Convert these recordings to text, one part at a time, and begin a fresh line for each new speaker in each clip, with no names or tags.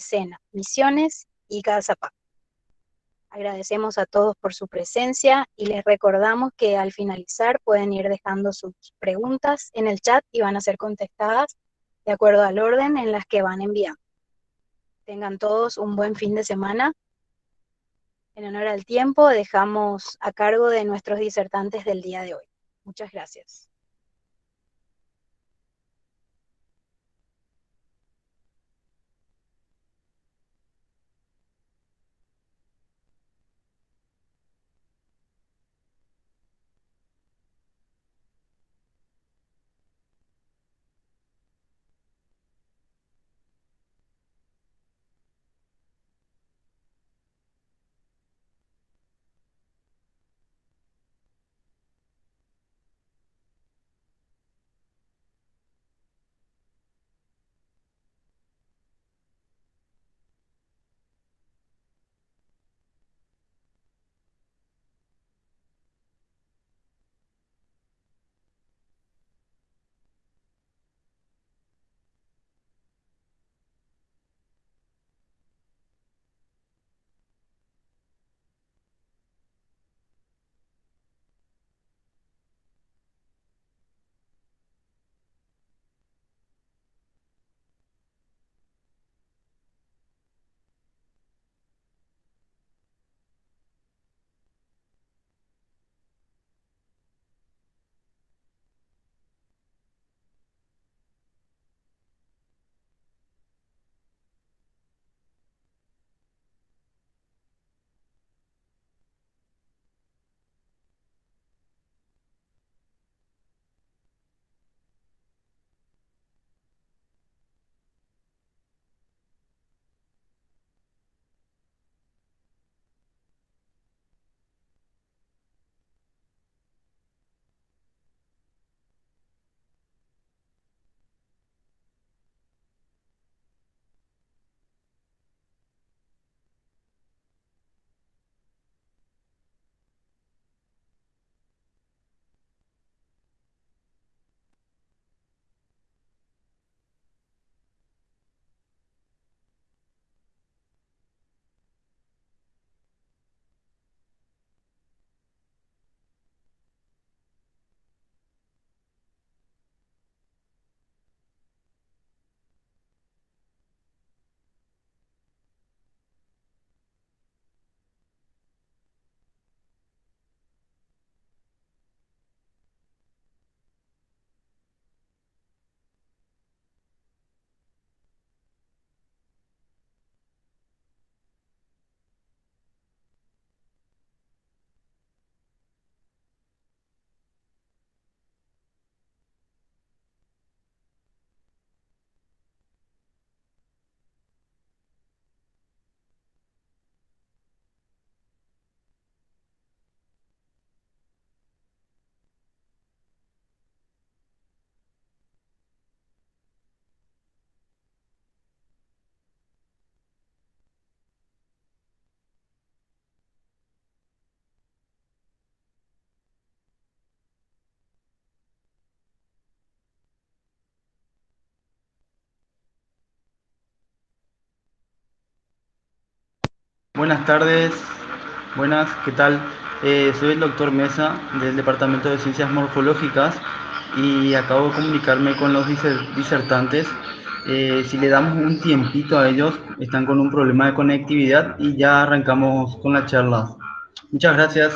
Sena, Misiones y Gazapá. Agradecemos a todos por su presencia y les recordamos que al finalizar pueden ir dejando sus preguntas en el chat y van a ser contestadas de acuerdo al orden en las que van enviando. Tengan todos un buen fin de semana. En honor al tiempo, dejamos a cargo de nuestros disertantes del día de hoy. Muchas gracias.
Buenas tardes, buenas, ¿qué tal? Soy el doctor Mesa del Departamento de Ciencias Morfológicas y acabo de comunicarme con los disertantes. Si le damos un tiempito a ellos, están con un problema de conectividad y ya arrancamos con la charla. Muchas gracias.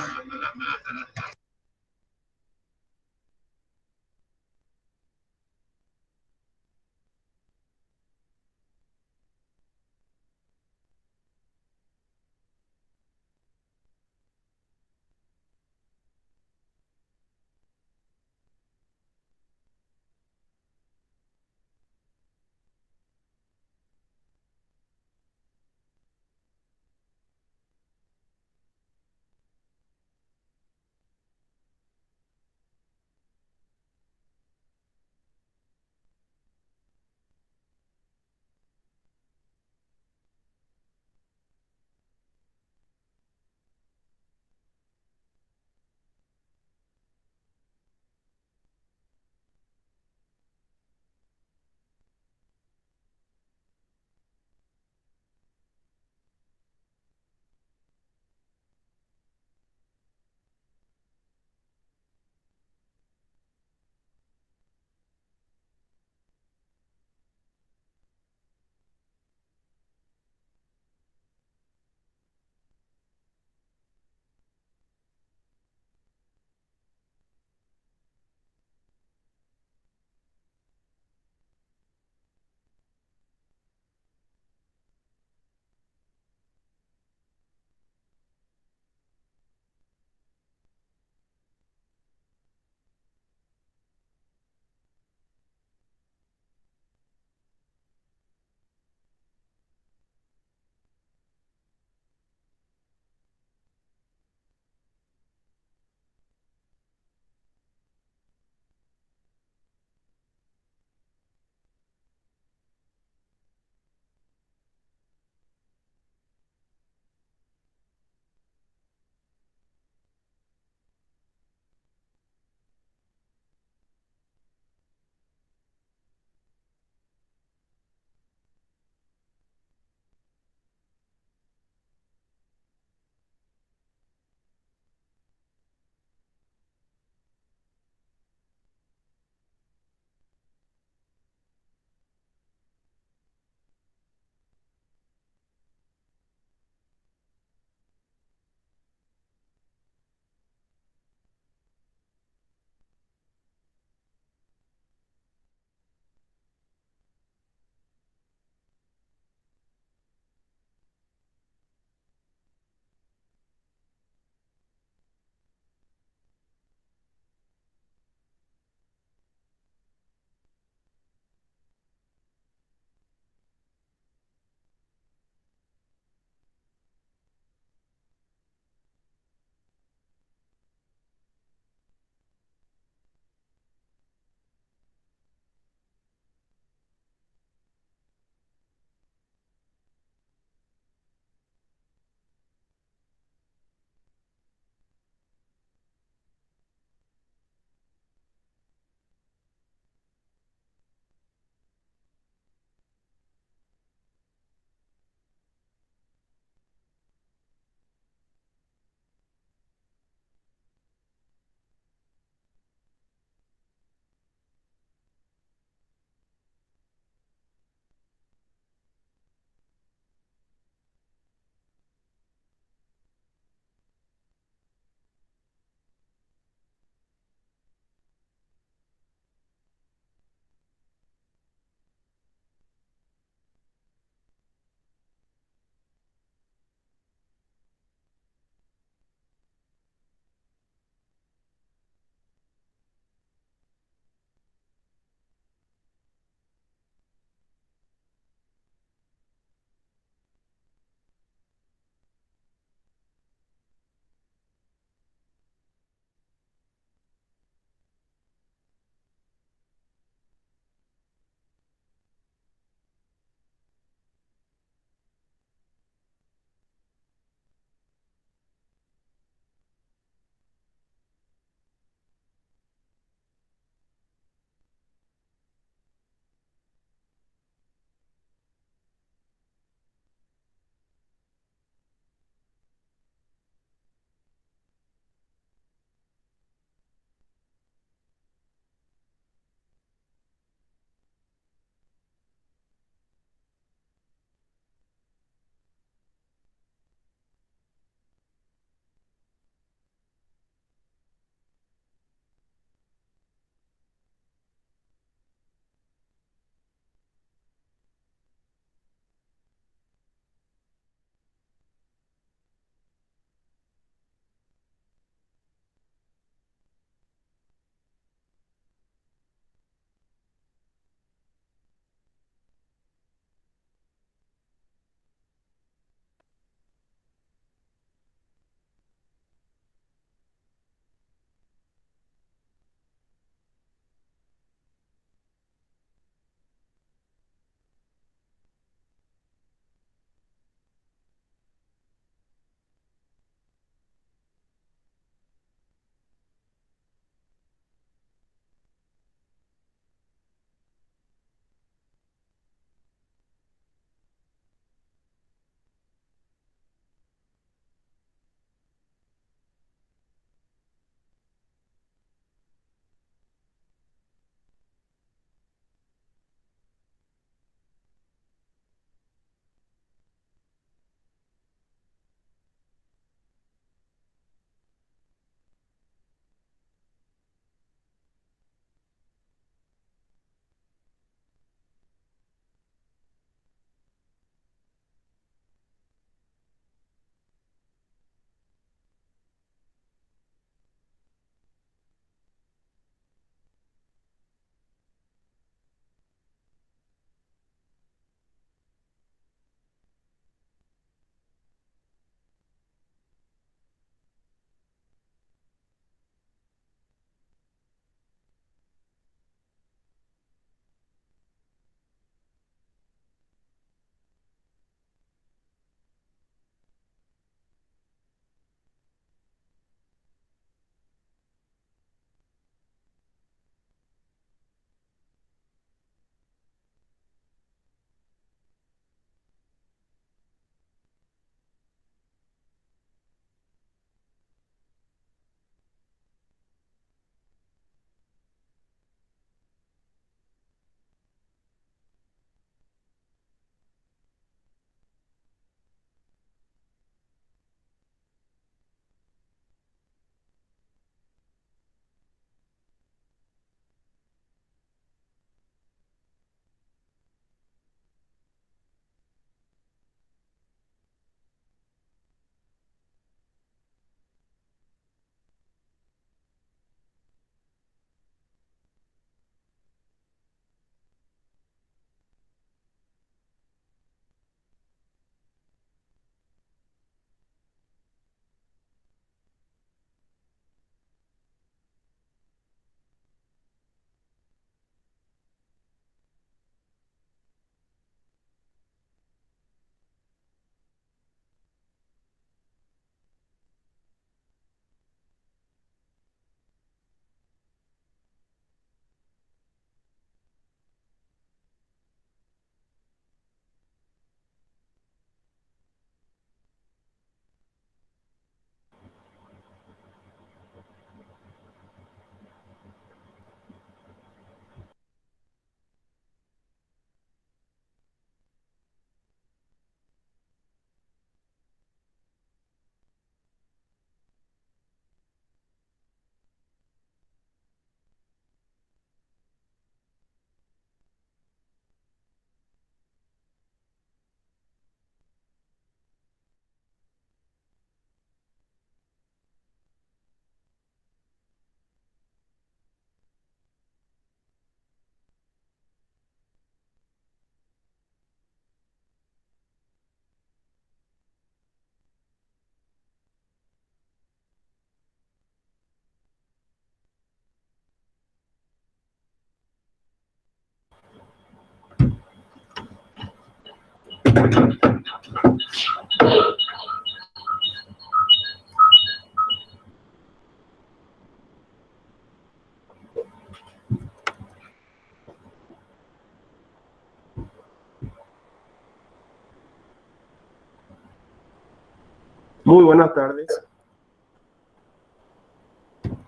Muy buenas tardes.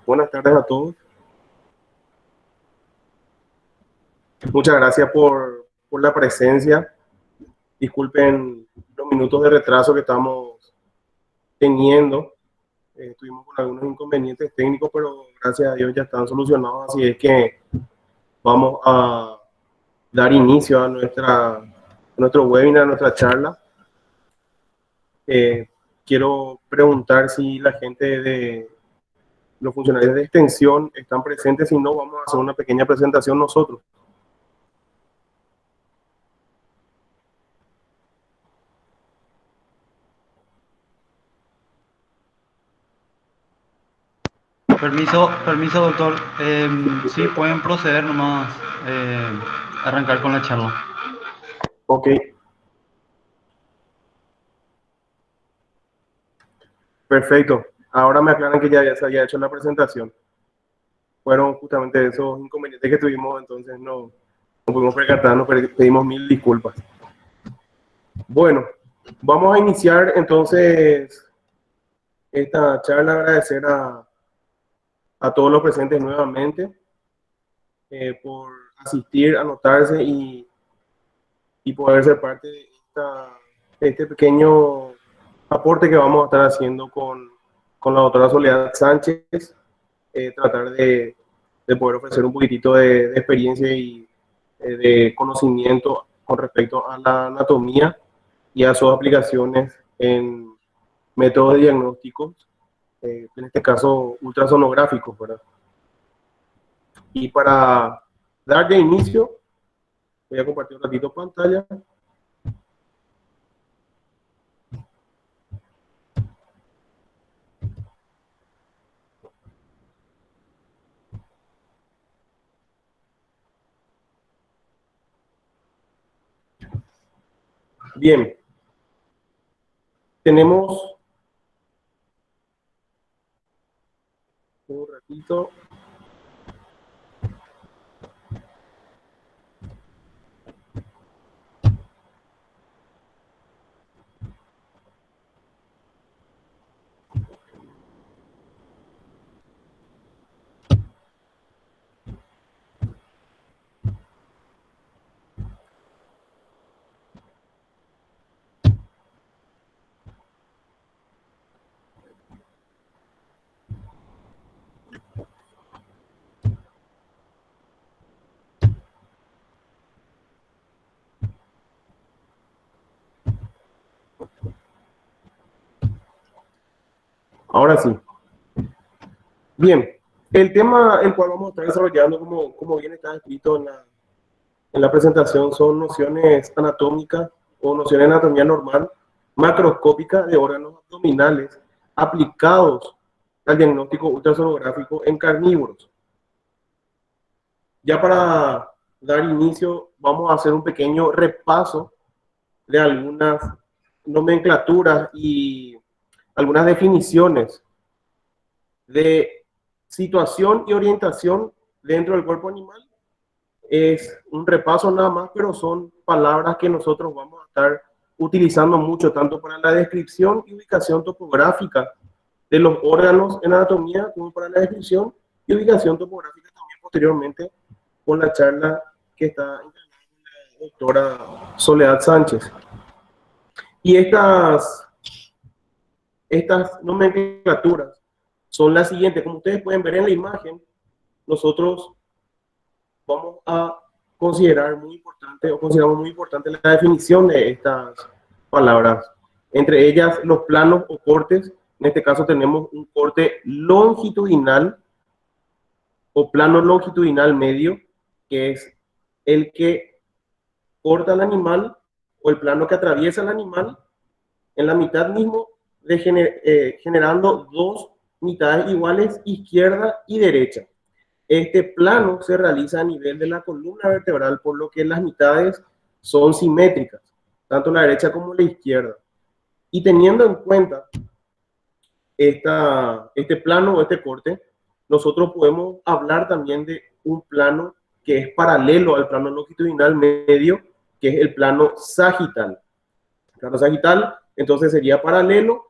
Buenas tardes a todos. Muchas gracias por la presencia. Disculpen los minutos de retraso que estamos teniendo. Estuvimos con algunos inconvenientes técnicos, pero gracias a Dios ya están solucionados. Así es que vamos a dar inicio a nuestro webinar, a nuestra charla. Quiero preguntar si la gente de los funcionarios de extensión están presentes. Si no, vamos a hacer una pequeña presentación nosotros.
Permiso, doctor. Sí, pueden proceder nomás, arrancar con la charla.
Ok. Perfecto. Ahora me aclaran que ya se había hecho la presentación. Fueron justamente esos inconvenientes que tuvimos, entonces no pudimos percatarnos, pero pedimos mil disculpas. Bueno, vamos a iniciar entonces esta charla. Agradecer a todos los presentes nuevamente por asistir, anotarse y poder ser parte de este pequeño aporte que vamos a estar haciendo con la doctora Soledad Sánchez, tratar de poder ofrecer un poquitito de experiencia y de conocimiento con respecto a la anatomía y a sus aplicaciones en métodos diagnósticos, en este caso ultrasonográficos, ¿verdad? Y para dar de inicio, voy a compartir un ratito pantalla. Bien, tenemos un ratito. Ahora sí. Bien, el tema el cual vamos a estar desarrollando, como bien está escrito en la presentación, son nociones anatómicas o nociones de anatomía normal, macroscópica de órganos abdominales aplicados al diagnóstico ultrasonográfico en carnívoros. Ya para dar inicio, vamos a hacer un pequeño repaso de algunas nomenclaturas y algunas definiciones de situación y orientación dentro del cuerpo animal. Es un repaso nada más, pero son palabras que nosotros vamos a estar utilizando mucho, tanto para la descripción y ubicación topográfica de los órganos en anatomía, como para la descripción y ubicación topográfica también posteriormente con la charla que está encargada la doctora Soledad Sánchez. Y estas nomenclaturas son las siguientes. Como ustedes pueden ver en la imagen, nosotros vamos a considerar muy importante, o consideramos muy importante la definición de estas palabras. Entre ellas, los planos o cortes. En este caso tenemos un corte longitudinal o plano longitudinal medio, que es el que corta al animal o el plano que atraviesa al animal en la mitad mismo, generando dos mitades iguales, izquierda y derecha. Este plano se realiza a nivel de la columna vertebral, por lo que las mitades son simétricas. tanto la derecha como la izquierda. Y teniendo en cuenta este plano o este corte, nosotros podemos hablar también de un plano que es paralelo al plano longitudinal medio, que es el plano sagital. El plano sagital, entonces, sería paralelo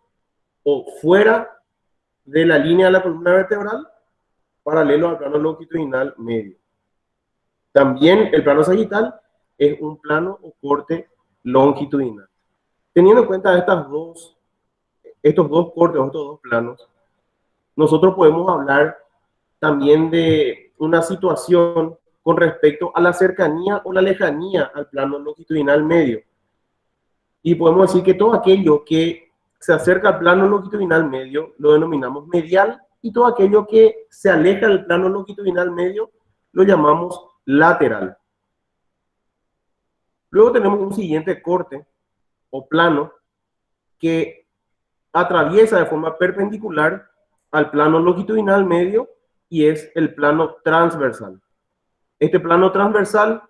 o fuera de la línea de la columna vertebral, paralelo al plano longitudinal medio. También el plano sagital es un plano o corte longitudinal. Teniendo en cuenta estos dos cortes o estos dos planos, nosotros podemos hablar también de una situación con respecto a la cercanía o la lejanía al plano longitudinal medio. Y podemos decir que todo aquello que se acerca al plano longitudinal medio lo denominamos medial, y todo aquello que se aleja del plano longitudinal medio lo llamamos lateral. Luego tenemos un siguiente corte o plano que atraviesa de forma perpendicular al plano longitudinal medio, y es el plano transversal. Este plano transversal,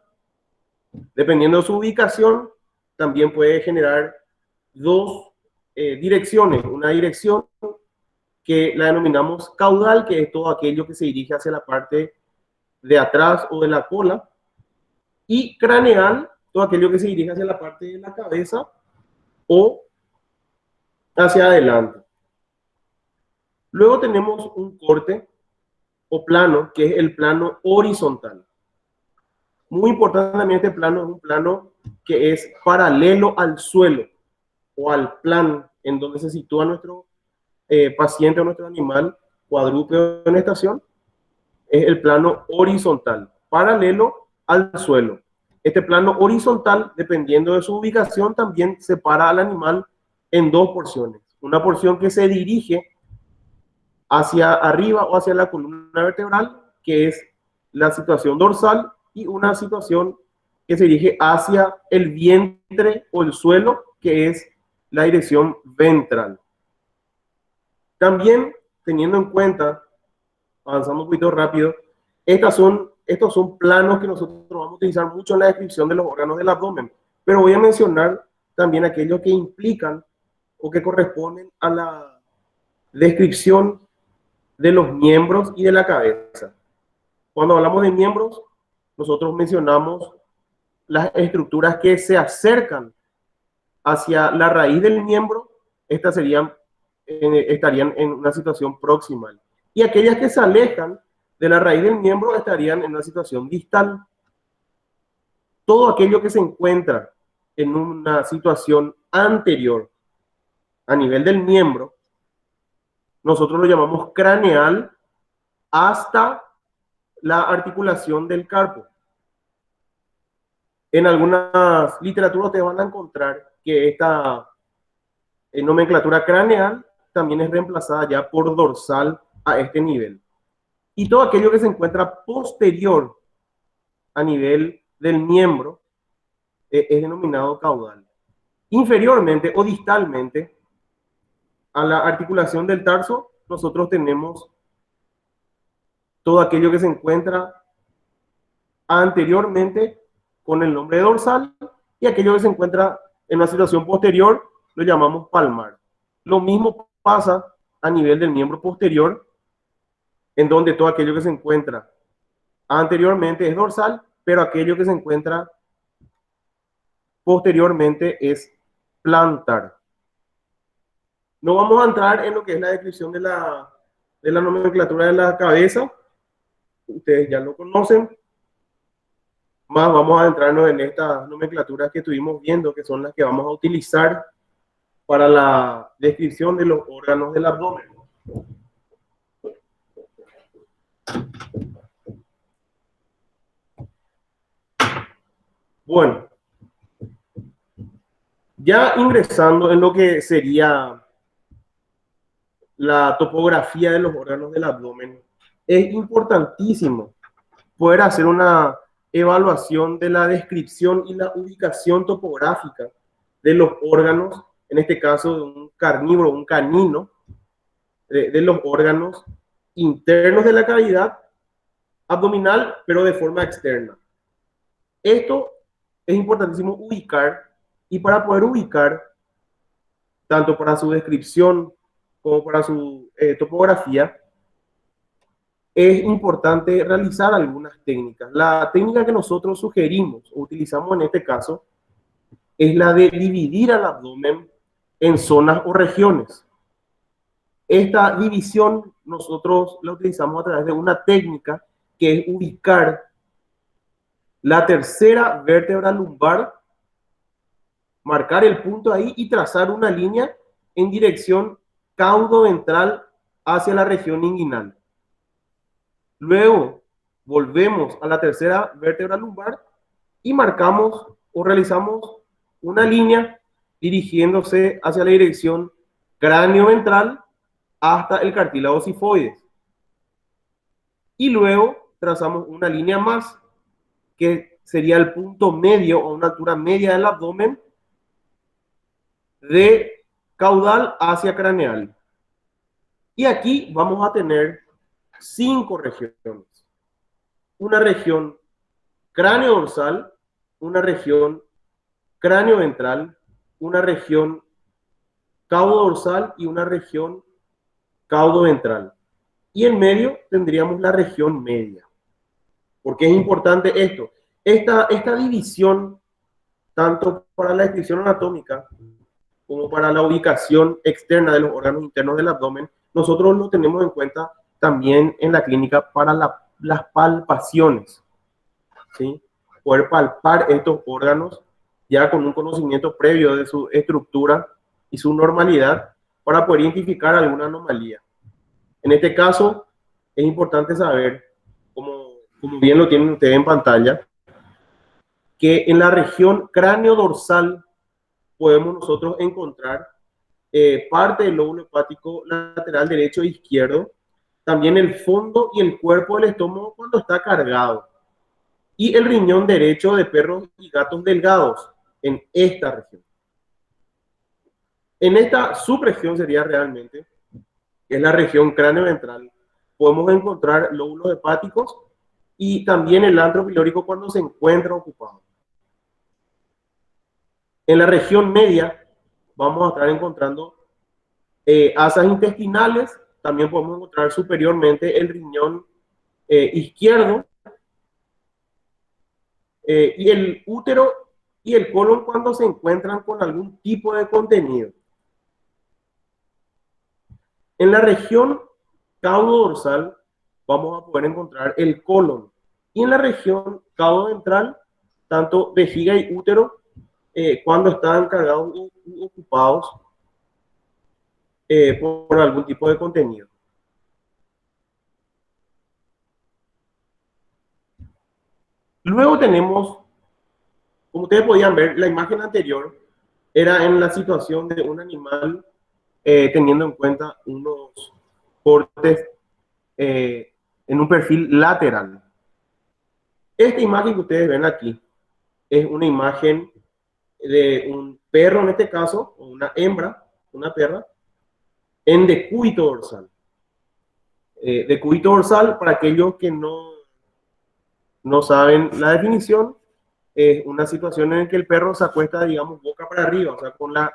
dependiendo de su ubicación, también puede generar dos direcciones. Una dirección que la denominamos caudal, que es todo aquello que se dirige hacia la parte de atrás o de la cola, y craneal, todo aquello que se dirige hacia la parte de la cabeza o hacia adelante. Luego tenemos un corte o plano, que es el plano horizontal. Muy importante también este plano, es un plano que es paralelo al suelo o al plan en donde se sitúa nuestro paciente o nuestro animal cuadrúpedo en estación. Es el plano horizontal, paralelo al suelo. Este plano horizontal, dependiendo de su ubicación, también separa al animal en dos porciones. Una porción que se dirige hacia arriba o hacia la columna vertebral, que es la situación dorsal, y una situación que se dirige hacia el vientre o el suelo, que es la dirección ventral. También, teniendo en cuenta, avanzando un poquito rápido, estos son planos que nosotros vamos a utilizar mucho en la descripción de los órganos del abdomen, pero voy a mencionar también aquellos que implican o que corresponden a la descripción de los miembros y de la cabeza. Cuando hablamos de miembros, nosotros mencionamos las estructuras que se acercan hacia la raíz del miembro. Estas estarían en una situación proximal. Y aquellas que se alejan de la raíz del miembro estarían en una situación distal. Todo aquello que se encuentra en una situación anterior a nivel del miembro, nosotros lo llamamos craneal hasta la articulación del carpo. En algunas literaturas te van a encontrar que esta nomenclatura craneal también es reemplazada ya por dorsal a este nivel. Y todo aquello que se encuentra posterior a nivel del miembro es denominado caudal. Inferiormente o distalmente a la articulación del tarso, nosotros tenemos todo aquello que se encuentra anteriormente con el nombre de dorsal, y aquello que se encuentra en una situación posterior lo llamamos palmar. Lo mismo pasa a nivel del miembro posterior, en donde todo aquello que se encuentra anteriormente es dorsal, pero aquello que se encuentra posteriormente es plantar. No vamos a entrar en lo que es la descripción de la nomenclatura de la cabeza. Ustedes ya lo conocen. Más vamos a adentrarnos en estas nomenclaturas que estuvimos viendo, que son las que vamos a utilizar para la descripción de los órganos del abdomen. Bueno, ya ingresando en lo que sería la topografía de los órganos del abdomen, es importantísimo poder hacer una evaluación de la descripción y la ubicación topográfica de los órganos, en este caso de un carnívoro, un canino, de los órganos internos de la cavidad abdominal, pero de forma externa. Esto es importantísimo ubicar Y para poder ubicar, tanto para su descripción como para su topografía, es importante realizar algunas técnicas. La técnica que nosotros sugerimos o utilizamos en este caso es la de dividir al abdomen en zonas o regiones. Esta división nosotros la utilizamos a través de una técnica que es ubicar la tercera vértebra lumbar, marcar el punto ahí y trazar una línea en dirección caudo-ventral hacia la región inguinal. Luego volvemos a la tercera vértebra lumbar y marcamos o realizamos una línea dirigiéndose hacia la dirección cráneo-ventral hasta el cartílago sifoides. Y luego trazamos una línea más, que sería el punto medio o una altura media del abdomen, de caudal hacia craneal. Y aquí vamos a tener 5 regiones. Una región cráneo dorsal, una región cráneo ventral, una región caudo dorsal y una región caudo ventral. Y en medio tendríamos la región media. ¿Por qué es importante esto? Esta división, tanto para la descripción anatómica como para la ubicación externa de los órganos internos del abdomen, nosotros lo tenemos en cuenta también en la clínica para las palpaciones, ¿sí? Poder palpar estos órganos ya con un conocimiento previo de su estructura y su normalidad para poder identificar alguna anomalía. En este caso, es importante saber, como bien lo tienen ustedes en pantalla, que en la región cráneo dorsal podemos nosotros encontrar parte del lóbulo hepático lateral derecho e izquierdo, también el fondo y el cuerpo del estómago cuando está cargado, y el riñón derecho de perros y gatos delgados en esta región. En esta subregión sería realmente, que es la región cráneo-ventral, podemos encontrar lóbulos hepáticos y también el antro pilórico cuando se encuentra ocupado. En la región media vamos a estar encontrando asas intestinales, también podemos encontrar superiormente el riñón izquierdo, y el útero y el colon cuando se encuentran con algún tipo de contenido. En la región caudo dorsal vamos a poder encontrar el colon, y en la región caudo ventral tanto vejiga y útero cuando están cargados u ocupados por algún tipo de contenido. Luego tenemos, como ustedes podían ver, la imagen anterior era en la situación de un animal teniendo en cuenta unos cortes en un perfil lateral. Esta imagen que ustedes ven aquí es una imagen de un perro, en este caso, o una hembra, una perra, en decúbito dorsal. Decúbito dorsal, para aquellos que no saben la definición, es una situación en la que el perro se acuesta, digamos, boca para arriba, o sea, con la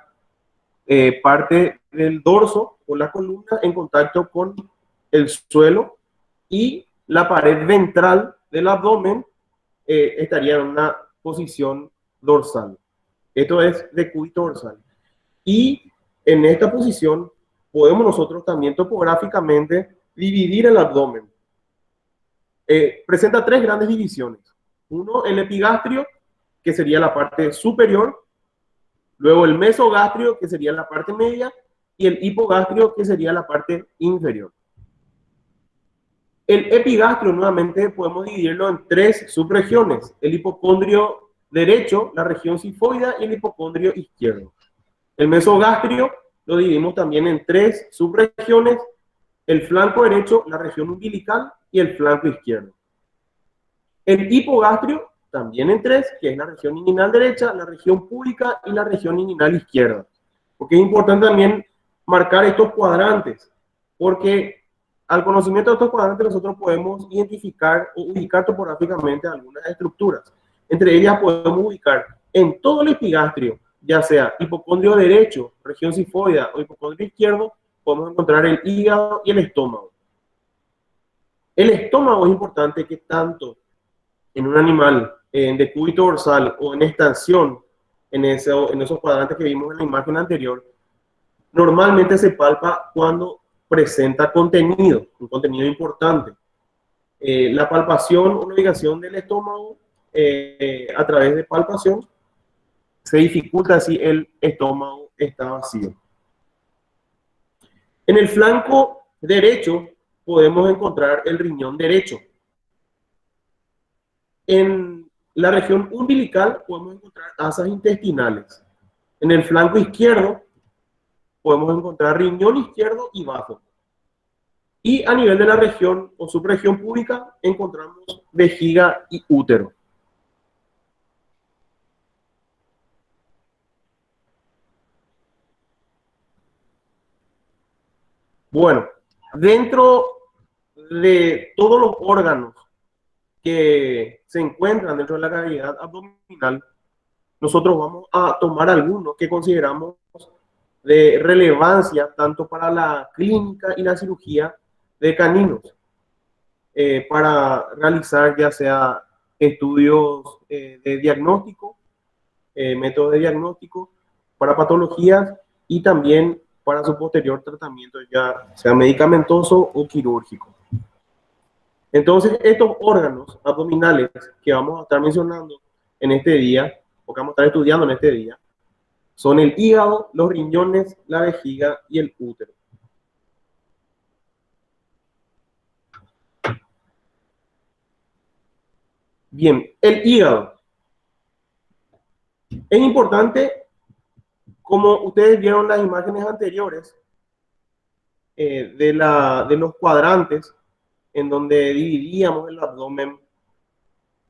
parte del dorso o la columna en contacto con el suelo, y la pared ventral del abdomen estaría en una posición dorsal. Esto es decúbito dorsal. Y en esta posición podemos nosotros también topográficamente dividir el abdomen. Presenta 3 grandes divisiones. Uno, el epigastrio, que sería la parte superior. Luego el mesogastrio, que sería la parte media. Y el hipogastrio, que sería la parte inferior. El epigastrio, nuevamente, podemos dividirlo en 3 subregiones. El hipocondrio derecho, la región sifoidea, y el hipocondrio izquierdo. El mesogastrio lo dividimos también en 3 subregiones. El flanco derecho, la región umbilical, y el flanco izquierdo. El hipogastrio, también en 3, que es la región inguinal derecha, la región púbica y la región inguinal izquierda. Porque es importante también marcar estos cuadrantes, porque al conocimiento de estos cuadrantes nosotros podemos identificar o ubicar topográficamente algunas estructuras. Entre ellas podemos ubicar en todo el epigastrio ya sea hipocondrio derecho, región sifoidea o hipocondrio izquierdo, podemos encontrar el hígado y el estómago. El estómago es importante que tanto en un animal en decúbito dorsal o en extensión, en esos cuadrantes que vimos en la imagen anterior, normalmente se palpa cuando presenta contenido, un contenido importante. La palpación o navegación del estómago a través de palpación se dificulta si el estómago está vacío. En el flanco derecho podemos encontrar el riñón derecho. En la región umbilical podemos encontrar asas intestinales. En el flanco izquierdo podemos encontrar riñón izquierdo y bajo. Y a nivel de la región o subregión púbica encontramos vejiga y útero. Bueno, dentro de todos los órganos que se encuentran dentro de la cavidad abdominal, nosotros vamos a tomar algunos que consideramos de relevancia tanto para la clínica y la cirugía de caninos, para realizar ya sea estudios de diagnóstico, métodos de diagnóstico, para patologías y también para su posterior tratamiento, ya sea medicamentoso o quirúrgico. Entonces, estos órganos abdominales que vamos a estar mencionando en este día, o que vamos a estar estudiando en este día, son el hígado, los riñones, la vejiga y el útero. Bien, el hígado. Es importante, como ustedes vieron las imágenes anteriores, de los cuadrantes, en donde dividíamos el abdomen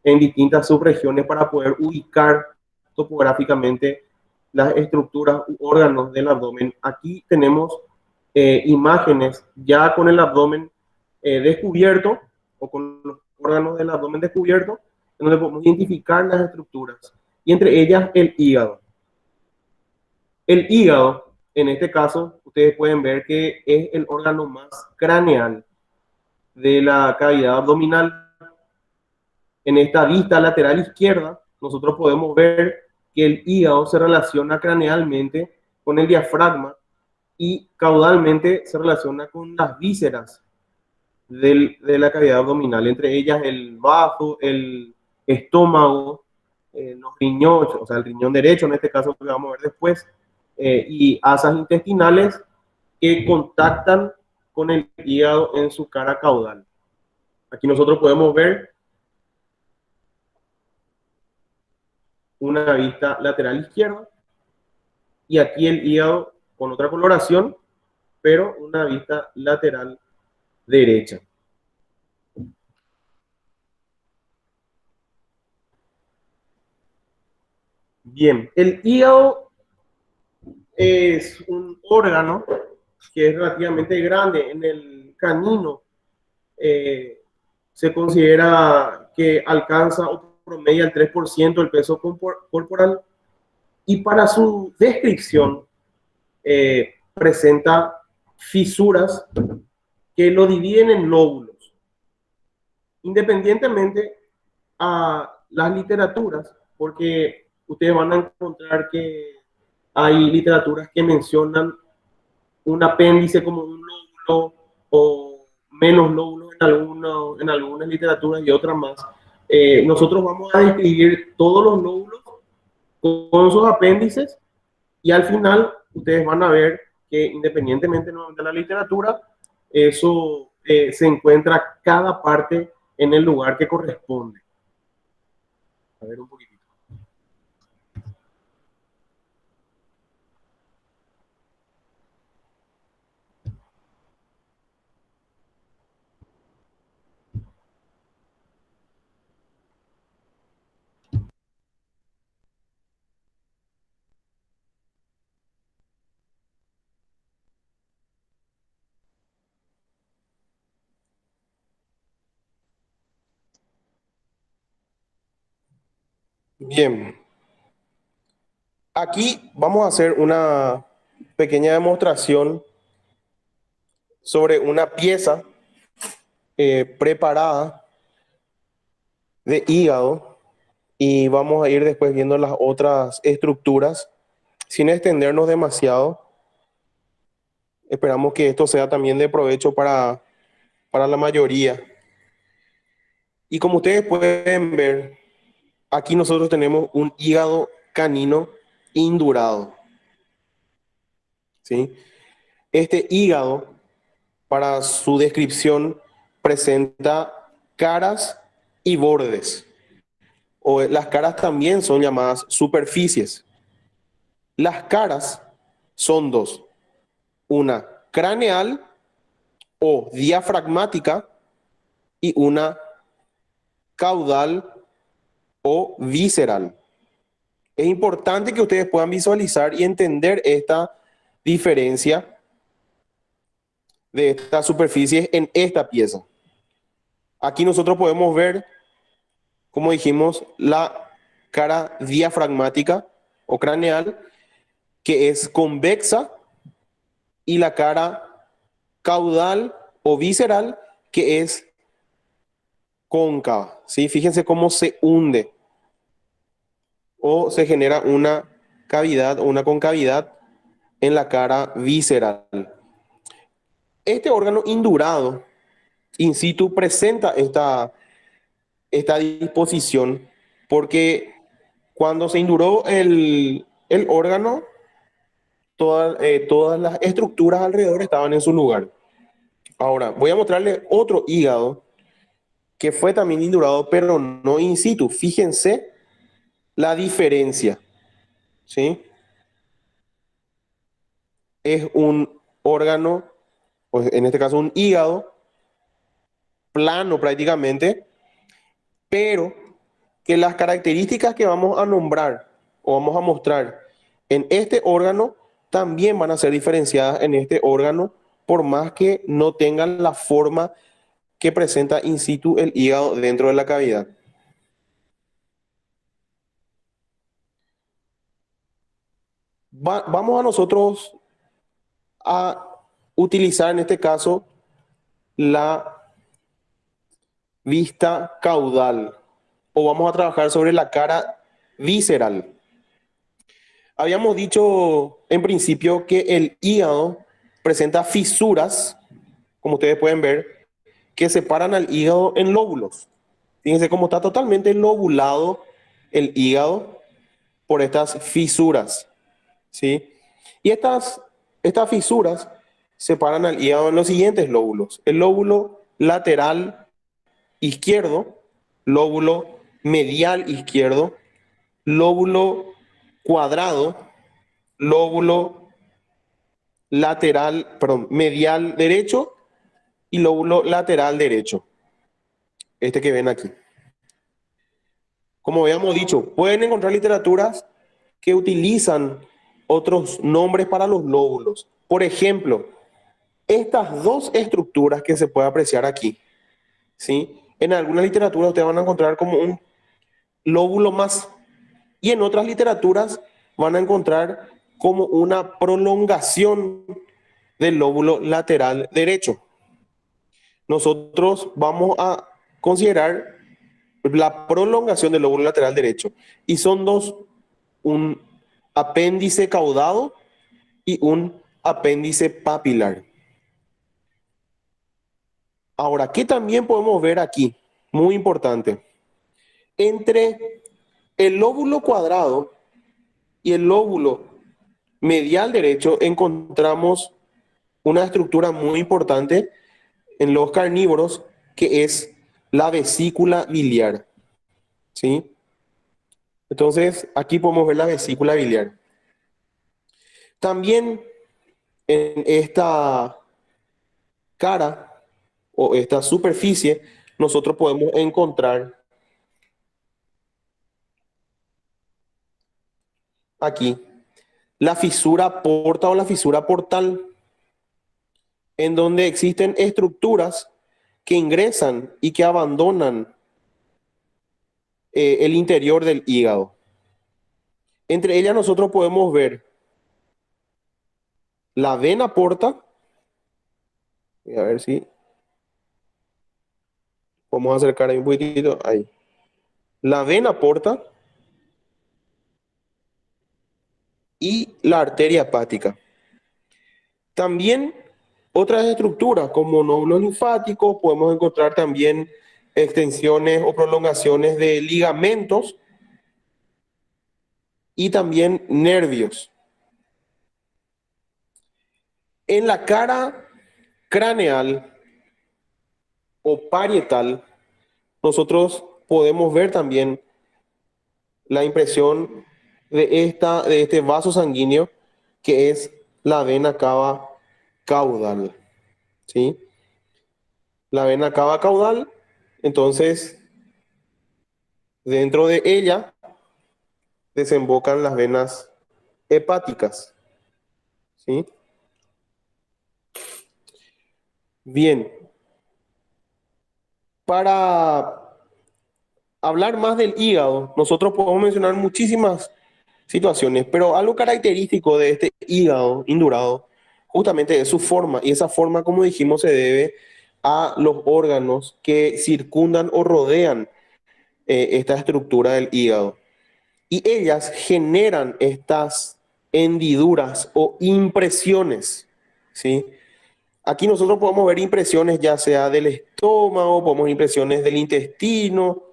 en distintas subregiones para poder ubicar topográficamente las estructuras u órganos del abdomen. Aquí tenemos imágenes ya con el abdomen descubierto o con los órganos del abdomen descubierto, en donde podemos identificar las estructuras y entre ellas el hígado. El hígado, en este caso, ustedes pueden ver que es el órgano más craneal de la cavidad abdominal. En esta vista lateral izquierda, nosotros podemos ver que el hígado se relaciona cranealmente con el diafragma y caudalmente se relaciona con las vísceras de la cavidad abdominal, entre ellas el bazo, el estómago, los riñones, o sea, el riñón derecho en este caso que vamos a ver después, y asas intestinales que contactan con el hígado en su cara caudal. Aquí nosotros podemos ver una vista lateral izquierda y aquí el hígado con otra coloración, pero una vista lateral derecha. Bien, el hígado es un órgano que es relativamente grande. En el canino se considera que alcanza o promedia el 3% del peso corporal, y para su descripción presenta fisuras que lo dividen en lóbulos. Independientemente a las literaturas, porque ustedes van a encontrar que hay literaturas que mencionan un apéndice como un lóbulo o menos lóbulos en algunas literaturas y otras más. Nosotros vamos a describir todos los lóbulos con sus apéndices y al final ustedes van a ver que independientemente de la literatura, eso se encuentra cada parte en el lugar que corresponde. A ver un poquitito. Bien. Aquí vamos a hacer una pequeña demostración sobre una pieza preparada de hígado y vamos a ir después viendo las otras estructuras sin extendernos demasiado. Esperamos que esto sea también de provecho para la mayoría. Y como ustedes pueden ver, aquí nosotros tenemos un hígado canino indurado, ¿sí? Este hígado, para su descripción, presenta caras y bordes. O las caras también son llamadas superficies. Las caras son dos, una craneal o diafragmática y una caudal o visceral. Es importante que ustedes puedan visualizar y entender esta diferencia de estas superficies en esta pieza. Aquí nosotros podemos ver, como dijimos, la cara diafragmática o craneal, que es convexa, y la cara caudal o visceral, que es cóncava. ¿Sí? Fíjense cómo se hunde o se genera una cavidad o una concavidad en la cara visceral. Este órgano indurado in situ presenta esta disposición porque cuando se induró el órgano, todas las estructuras alrededor estaban en su lugar. Ahora, voy a mostrarle otro hígado que fue también indurado, pero no in situ. Fíjense la diferencia, ¿sí? Es un órgano, pues en este caso un hígado, plano prácticamente, pero que las características que vamos a nombrar o vamos a mostrar en este órgano también van a ser diferenciadas en este órgano, por más que no tengan la forma que presenta in situ el hígado dentro de la cavidad. Vamos a nosotros a utilizar en este caso la vista caudal o vamos a trabajar sobre la cara visceral. Habíamos dicho en principio que el hígado presenta fisuras, como ustedes pueden ver, que separan al hígado en lóbulos. Fíjense cómo está totalmente lobulado el hígado por estas fisuras, ¿sí? Y estas fisuras separan al hígado en los siguientes lóbulos. El lóbulo lateral izquierdo, lóbulo medial izquierdo, lóbulo cuadrado, lóbulo lateral, perdón, medial derecho y lóbulo lateral derecho. Este que ven aquí. Como habíamos dicho, pueden encontrar literaturas que utilizan otros nombres para los lóbulos. Por ejemplo, estas dos estructuras que se puede apreciar aquí, ¿sí? En algunas literaturas ustedes van a encontrar como un lóbulo más y en otras literaturas van a encontrar como una prolongación del lóbulo lateral derecho. Nosotros vamos a considerar la prolongación del lóbulo lateral derecho y son dos, un apéndice caudado y un apéndice papilar. Ahora, ¿qué también podemos ver aquí? Muy importante. Entre el lóbulo cuadrado y el lóbulo medial derecho encontramos una estructura muy importante en los carnívoros que es la vesícula biliar, ¿sí? Entonces, aquí podemos ver la vesícula biliar. También en esta cara o esta superficie, nosotros podemos encontrar aquí la fisura porta o la fisura portal, en donde existen estructuras que ingresan y que abandonan el interior del hígado. Entre ellas nosotros podemos ver la vena porta. Voy a ver si podemos acercar ahí un poquitito. Ahí. La vena porta y la arteria hepática. También otras estructuras como nódulos linfáticos, podemos encontrar también extensiones o prolongaciones de ligamentos y también nervios. En la cara craneal o parietal, nosotros podemos ver también la impresión de este vaso sanguíneo que es la vena cava caudal, ¿sí? La vena cava caudal, entonces, dentro de ella desembocan las venas hepáticas, ¿sí? Bien, para hablar más del hígado, nosotros podemos mencionar muchísimas situaciones, pero algo característico de este hígado indurado justamente es su forma, y esa forma, como dijimos, se debe a los órganos que circundan o rodean esta estructura del hígado. Y ellas generan estas hendiduras o impresiones, ¿sí? Aquí nosotros podemos ver impresiones ya sea del estómago, podemos ver impresiones del intestino,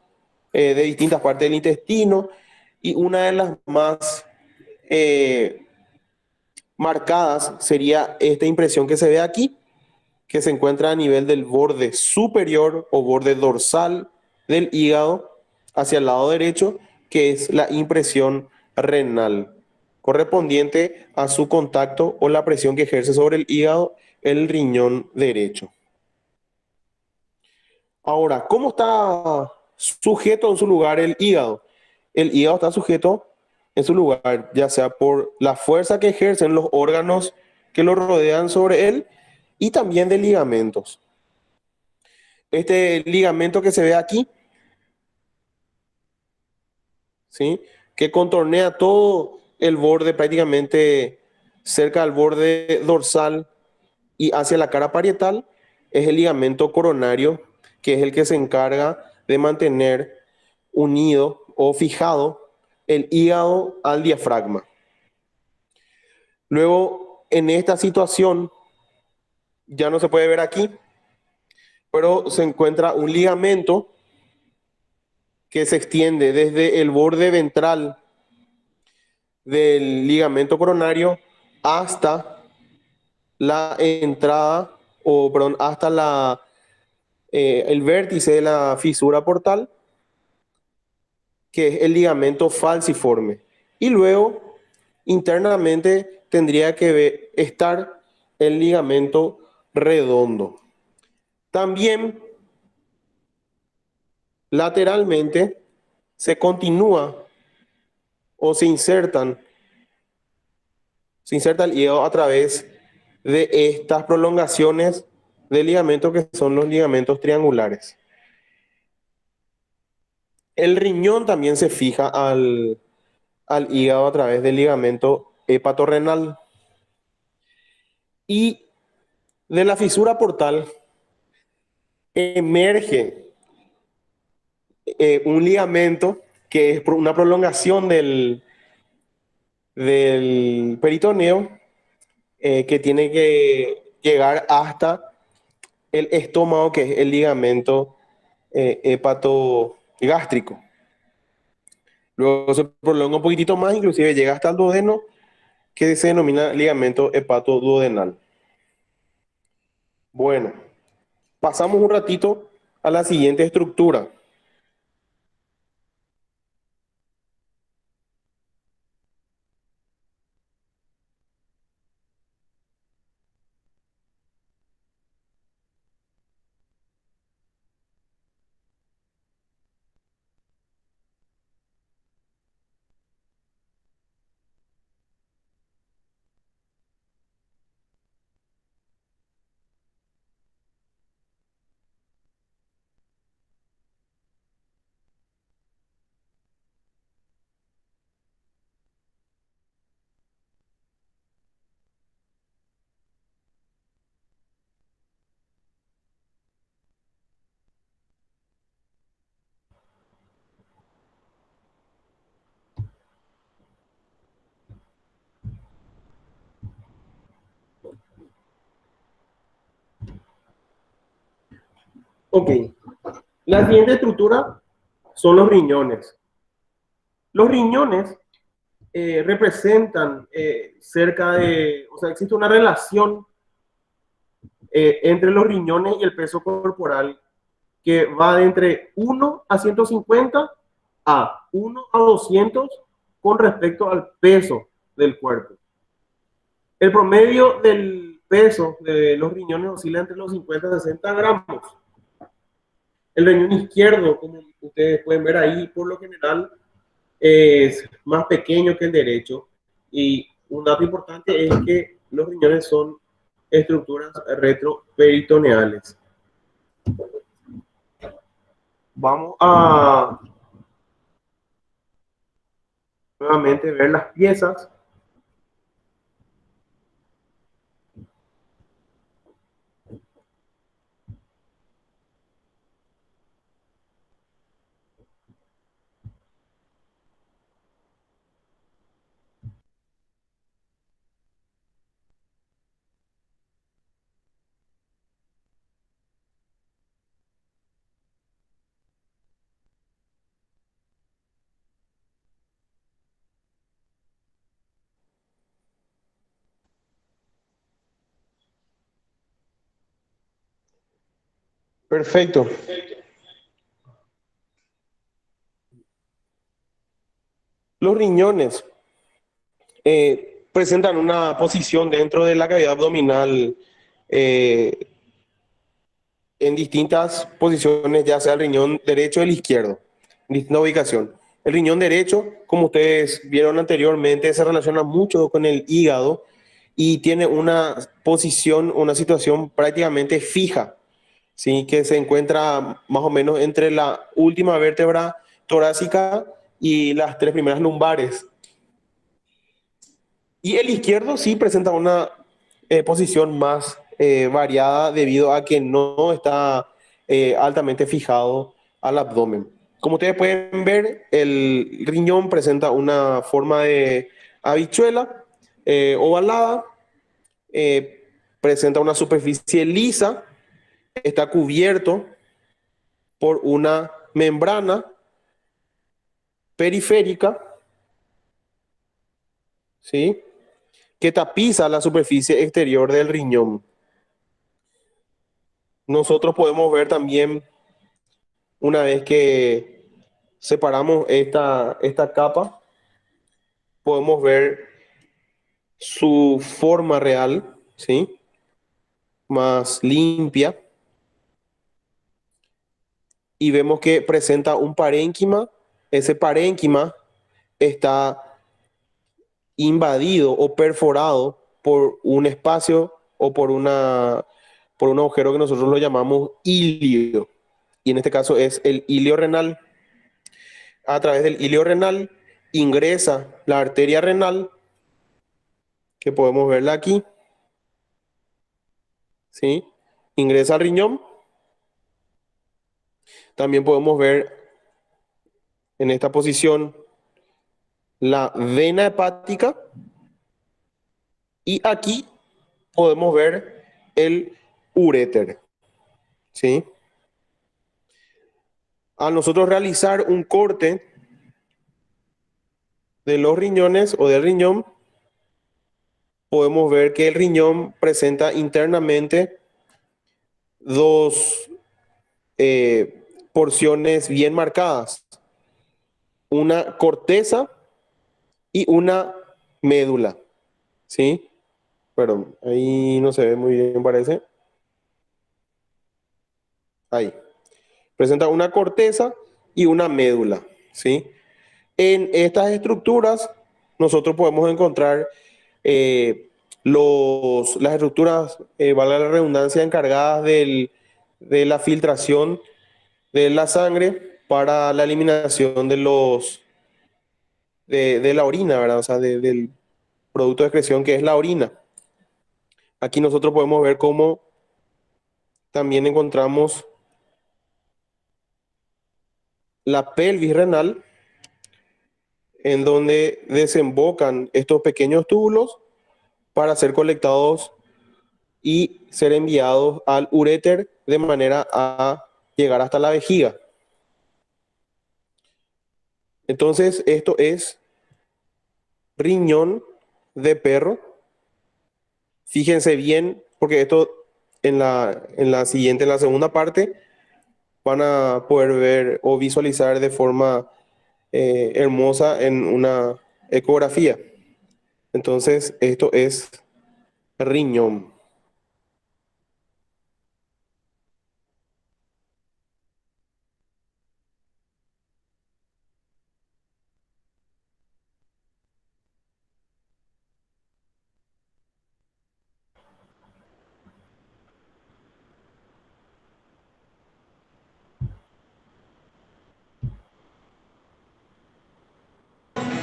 de distintas partes del intestino, y una de las más eh, marcadas sería esta impresión que se ve aquí, que se encuentra a nivel del borde superior o borde dorsal del hígado hacia el lado derecho, que es la impresión renal, correspondiente a su contacto o la presión que ejerce sobre el hígado el riñón derecho. Ahora, ¿cómo está sujeto en su lugar el hígado? El hígado está sujeto en su lugar, ya sea por la fuerza que ejercen los órganos que lo rodean sobre él y también de ligamentos. Este ligamento que se ve aquí, ¿sí? Que contornea todo el borde prácticamente cerca del borde dorsal y hacia la cara parietal, es el ligamento coronario, que es el que se encarga de mantener unido o fijado el hígado al diafragma. Luego, en esta situación, ya no se puede ver aquí, pero se encuentra un ligamento que se extiende desde el borde ventral del ligamento coronario hasta la entrada, o perdón, hasta el vértice de la fisura portal, que es el ligamento falciforme. Y luego, internamente, tendría que estar el ligamento redondo. También, lateralmente, se continúa o se inserta el hígado a través de estas prolongaciones de ligamento que son los ligamentos triangulares. El riñón también se fija al hígado a través del ligamento hepatorrenal. Y de la fisura portal emerge un ligamento que es una prolongación del peritoneo, que tiene que llegar hasta el estómago, que es el ligamento hepatogástrico. Luego se prolonga un poquitito más, inclusive llega hasta el duodeno, que se denomina ligamento hepatoduodenal. Bueno, pasamos un ratito a la siguiente estructura. Ok. La siguiente estructura son los riñones. Los riñones representan cerca de, o sea, existe una relación entre los riñones y el peso corporal que va de entre 1 a 150 a 1 a 200 con respecto al peso del cuerpo. El promedio del peso de los riñones oscila entre los 50 y 60 gramos. El riñón izquierdo, como ustedes pueden ver ahí, por lo general es más pequeño que el derecho. Y un dato importante es que los riñones son estructuras retroperitoneales. Vamos a nuevamente ver las piezas. Perfecto. Los riñones presentan una posición dentro de la cavidad abdominal eh, en distintas posiciones, ya sea el riñón derecho o el izquierdo, en distinta ubicación. El riñón derecho, como ustedes vieron anteriormente, se relaciona mucho con el hígado y tiene una posición, una situación prácticamente fija, ¿sí? Que se encuentra más o menos entre la última vértebra torácica y las tres primeras lumbares. Y el izquierdo sí presenta una posición más variada debido a que no está altamente fijado al abdomen. Como ustedes pueden ver, el riñón presenta una forma de habichuela ovalada, presenta una superficie lisa, está cubierto por una membrana periférica, ¿sí? Que tapiza la superficie exterior del riñón. Nosotros podemos ver también, una vez que separamos esta capa, podemos ver su forma real, ¿sí? Más limpia. Y vemos que presenta un parénquima. Ese parénquima está invadido o perforado por un espacio o por un agujero que nosotros lo llamamos ilio. Y en este caso es el ilio renal. A través del ilio renal ingresa la arteria renal, que podemos verla aquí, ¿sí? Ingresa al riñón. También podemos ver en esta posición la vena hepática y aquí podemos ver el uréter, ¿sí? Al nosotros realizar un corte de los riñones o del riñón, podemos ver que el riñón presenta internamente dos porciones bien marcadas, una corteza y una médula, ¿sí? Perdón, ahí no se ve muy bien, parece. Ahí. Presenta una corteza y una médula, ¿sí? En estas estructuras nosotros podemos encontrar las estructuras, valga la redundancia, encargadas de la filtración de la sangre para la eliminación de la orina, ¿verdad? O sea, del producto de excreción que es la orina. Aquí nosotros podemos ver cómo también encontramos la pelvis renal, en donde desembocan estos pequeños túbulos para ser colectados y ser enviados al uréter de manera a llegar hasta la vejiga. Entonces, esto es riñón de perro. Fíjense bien, porque esto en la segunda parte, van a poder ver o visualizar de forma hermosa en una ecografía. Entonces, esto es riñón.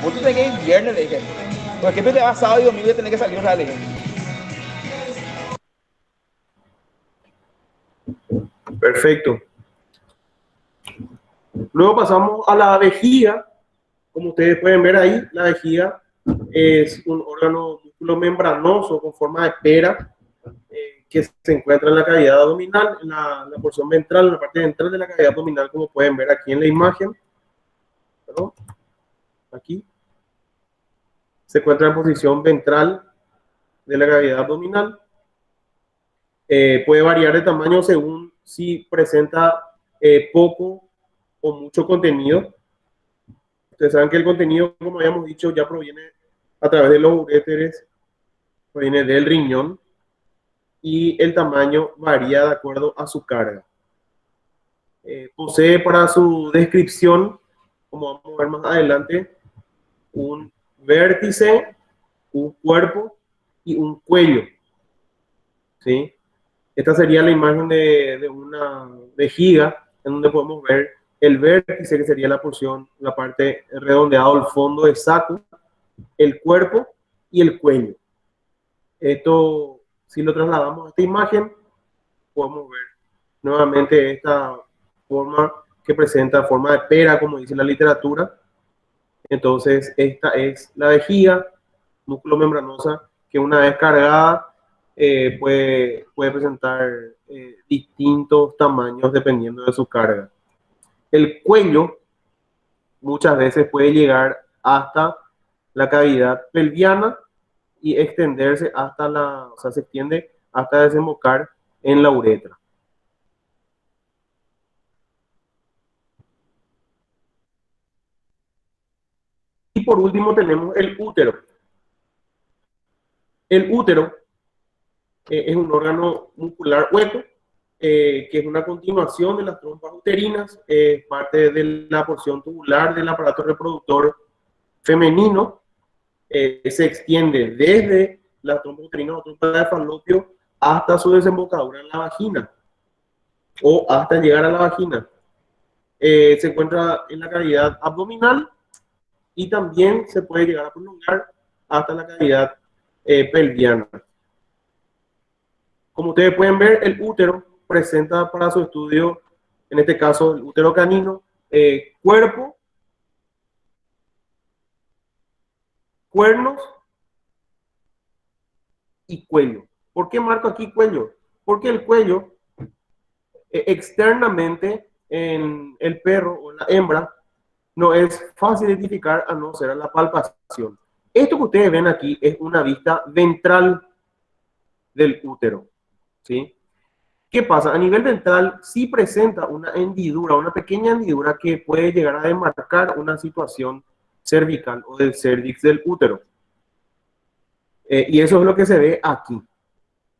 Vos te tenés que ir viernes, le dije. Porque siempre te vas sábado y domingo y tenés que salir, o sea, le dije.
Perfecto. Luego pasamos a la vejiga. Como ustedes pueden ver ahí, la vejiga es un órgano músculo-membranoso con forma de pera que se encuentra en la cavidad abdominal, en la porción ventral, en la parte ventral de la cavidad abdominal, como pueden ver aquí en la imagen. ¿Perdón? Aquí. Se encuentra en posición ventral de la cavidad abdominal. Puede variar de tamaño según si presenta poco o mucho contenido. Ustedes saben que el contenido, como habíamos dicho, ya proviene a través de los uréteres, proviene del riñón, y el tamaño varía de acuerdo a su carga. Posee para su descripción, como vamos a ver más adelante, un vértice, un cuerpo y un cuello. ¿Sí? Esta sería la imagen de una vejiga, en donde podemos ver el vértice, que sería la porción, la parte redondeada, el fondo de saco, el cuerpo y el cuello. Esto, si lo trasladamos a esta imagen, podemos ver nuevamente esta forma que presenta forma de pera, como dice la literatura. Entonces, esta es la vejiga, músculo membranosa, que una vez cargada puede presentar distintos tamaños dependiendo de su carga. El cuello muchas veces puede llegar hasta la cavidad pelviana y extenderse hasta o sea, se extiende hasta desembocar en la uretra. Y por último tenemos el útero. El útero es un órgano muscular hueco, que es una continuación de las trompas uterinas, parte de la porción tubular del aparato reproductor femenino. Se extiende desde la trompa uterina o trompa de falopio hasta su desembocadura en la vagina o hasta llegar a la vagina. Se encuentra en la cavidad abdominal y también se puede llegar a prolongar hasta la cavidad pelviana. Como ustedes pueden ver, el útero presenta para su estudio, en este caso el útero canino, cuerpo, cuernos y cuello. ¿Por qué marco aquí cuello? Porque el cuello externamente en el perro o en la hembra no es fácil identificar a no ser a la palpación. Esto que ustedes ven aquí es una vista ventral del útero, ¿sí? ¿Qué pasa? A nivel ventral sí presenta una hendidura, una pequeña hendidura que puede llegar a demarcar una situación cervical o del cervix del útero. Y eso es lo que se ve aquí.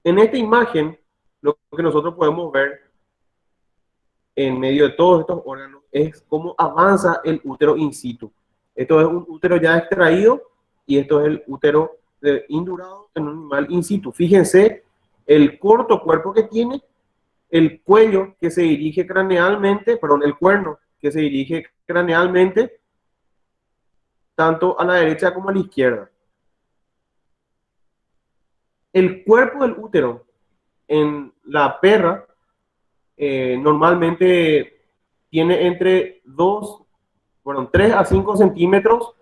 En esta imagen, lo que nosotros podemos ver en medio de todos estos órganos es cómo avanza el útero in situ. Esto es un útero ya extraído y esto es el útero indurado en un animal in situ. Fíjense el corto cuerpo que tiene, el cuello que se dirige cranealmente, perdón, el cuerno que se dirige cranealmente tanto a la derecha como a la izquierda. El cuerpo del útero en la perra normalmente tiene entre 3 a 5 centímetros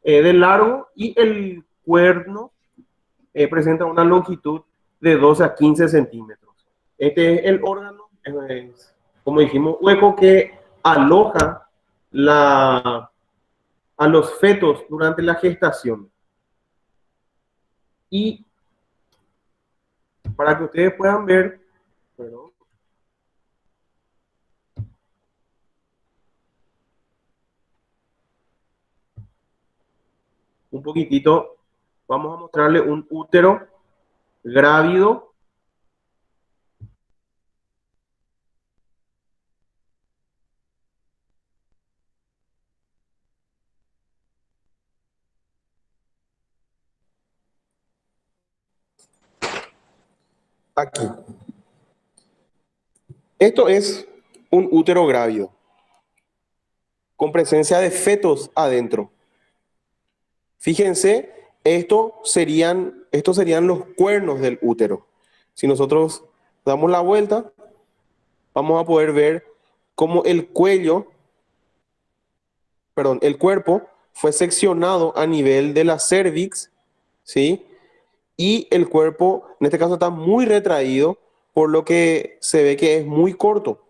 de largo, y el cuerno presenta una longitud de 12 a 15 centímetros. Este es el órgano, como dijimos, hueco que aloja a los fetos durante la gestación. Y para que ustedes puedan ver, perdón, un poquitito, vamos a mostrarle un útero grávido. Aquí. Esto es un útero grávido, con presencia de fetos adentro. Fíjense, estos serían los cuernos del útero. Si nosotros damos la vuelta, vamos a poder ver cómo el cuerpo fue seccionado a nivel de la cervix, ¿sí? Y el cuerpo, en este caso, está muy retraído, por lo que se ve que es muy corto.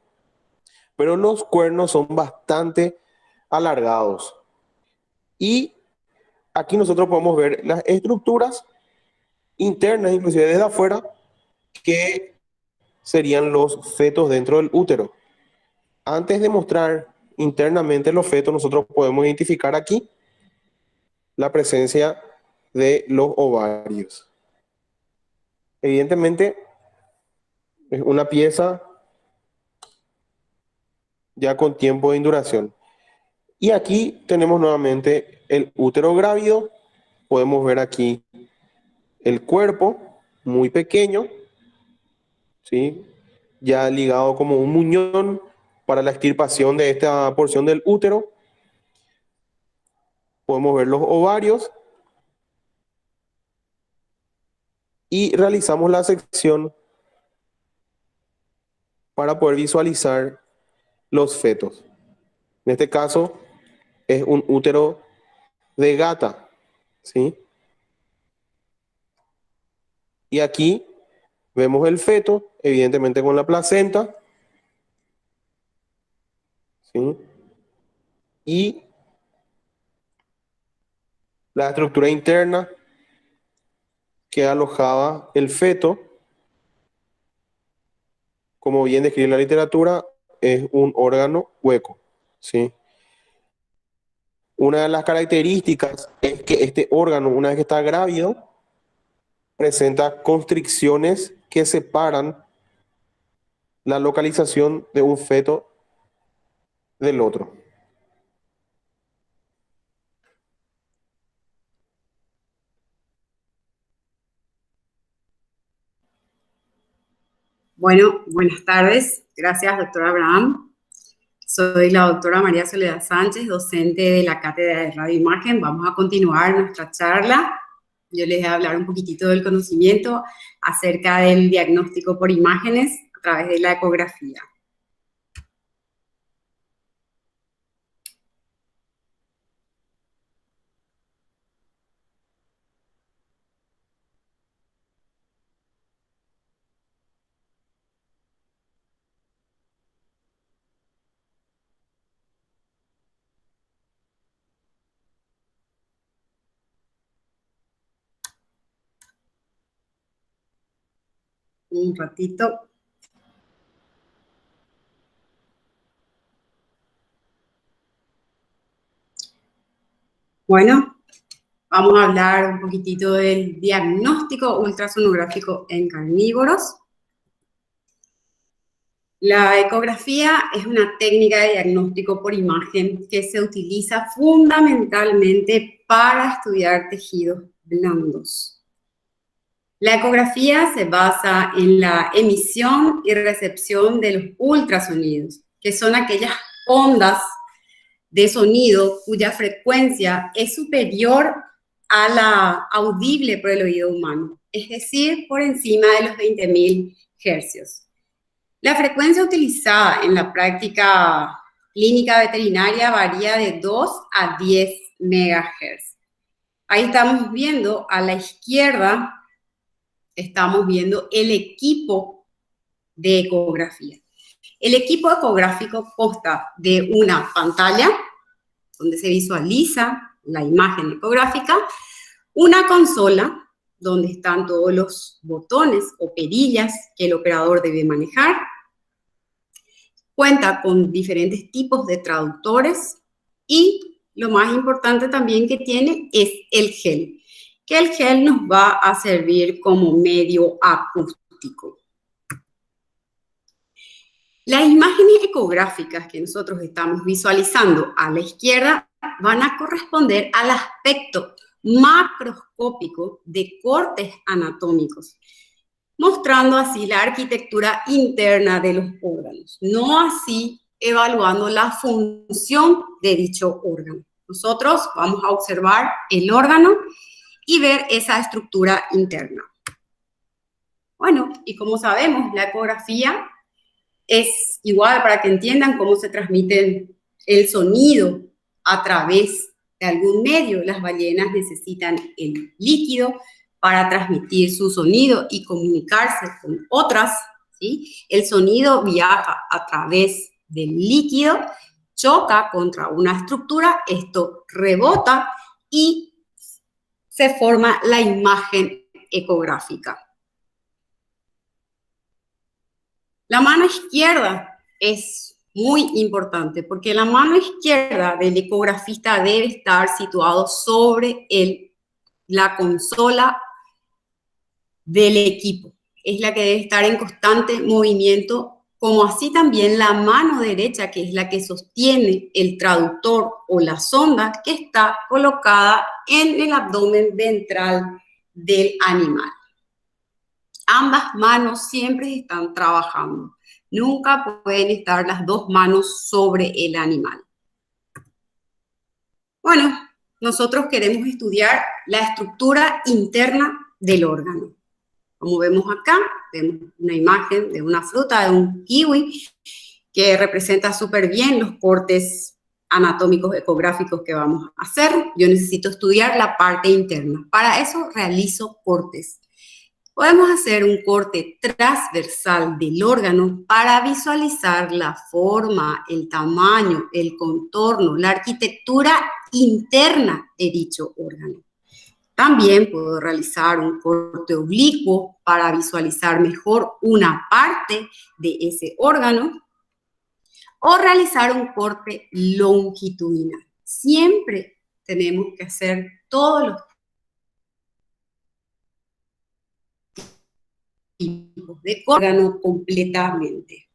Pero los cuernos son bastante alargados. Y aquí nosotros podemos ver las estructuras internas, inclusive desde afuera, que serían los fetos dentro del útero. Antes de mostrar internamente los fetos, nosotros podemos identificar aquí la presencia de los ovarios. Evidentemente, es una pieza ya con tiempo de induración. Y aquí tenemos nuevamente el útero grávido. Podemos ver aquí el cuerpo muy pequeño, ¿sí? Ya ligado como un muñón para la extirpación de esta porción del útero. Podemos ver los ovarios y realizamos la sección para poder visualizar los fetos. En este caso es un útero de gata, ¿sí? Y aquí vemos el feto, evidentemente con la placenta, ¿sí? Y la estructura interna que alojaba el feto, como bien describe la literatura, es un órgano hueco, ¿sí? Una de las características es que este órgano, una vez que está grávido, presenta constricciones que separan la localización de un feto del otro.
Bueno, buenas tardes. Gracias, doctor Abraham. Soy la doctora María Soledad Sánchez, docente de la Cátedra de Radioimagen. Vamos a continuar nuestra charla. Yo les voy a hablar un poquitito del conocimiento acerca del diagnóstico por imágenes a través de la ecografía. Un ratito. Bueno, vamos a hablar un poquitito del diagnóstico ultrasonográfico en carnívoros. La ecografía es una técnica de diagnóstico por imagen que se utiliza fundamentalmente para estudiar tejidos blandos. La ecografía se basa en la emisión y recepción de los ultrasonidos, que son aquellas ondas de sonido cuya frecuencia es superior a la audible por el oído humano, es decir, por encima de los 20.000 hercios. La frecuencia utilizada en la práctica clínica veterinaria varía de 2 a 10 MHz. Ahí estamos viendo a la izquierda, estamos viendo el equipo de ecografía. El equipo ecográfico consta de una pantalla donde se visualiza la imagen ecográfica, una consola donde están todos los botones o perillas que el operador debe manejar. Cuenta con diferentes tipos de traductores y lo más importante también que tiene es el gel, que el gel nos va a servir como medio acústico. Las imágenes ecográficas que nosotros estamos visualizando a la izquierda van a corresponder al aspecto macroscópico de cortes anatómicos, mostrando así la arquitectura interna de los órganos, no así evaluando la función de dicho órgano. Nosotros vamos a observar el órgano y ver esa estructura interna. Bueno, y como sabemos, la ecografía es igual para que entiendan cómo se transmite el sonido a través de algún medio. Las ballenas necesitan el líquido para transmitir su sonido y comunicarse con otras, ¿sí? El sonido viaja a través del líquido, choca contra una estructura, esto rebota y se forma la imagen ecográfica. La mano izquierda es muy importante porque la mano izquierda del ecografista debe estar situado sobre la consola del equipo. Es la que debe estar en constante movimiento, como así también la mano derecha, que es la que sostiene el traductor o la sonda que está colocada en el abdomen ventral del animal. Ambas manos siempre están trabajando. Nunca pueden estar las dos manos sobre el animal. Bueno, nosotros queremos estudiar la estructura interna del órgano. Como vemos acá, vemos una imagen de una fruta, de un kiwi, que representa súper bien los cortes anatómicos ecográficos que vamos a hacer. Yo necesito estudiar la parte interna. Para eso realizo cortes. Podemos hacer un corte transversal del órgano para visualizar la forma, el tamaño, el contorno, la arquitectura interna de dicho órgano. También puedo realizar un corte oblicuo para visualizar mejor una parte de ese órgano o realizar un corte longitudinal. Siempre tenemos que hacer todos los tipos de órgano completamente.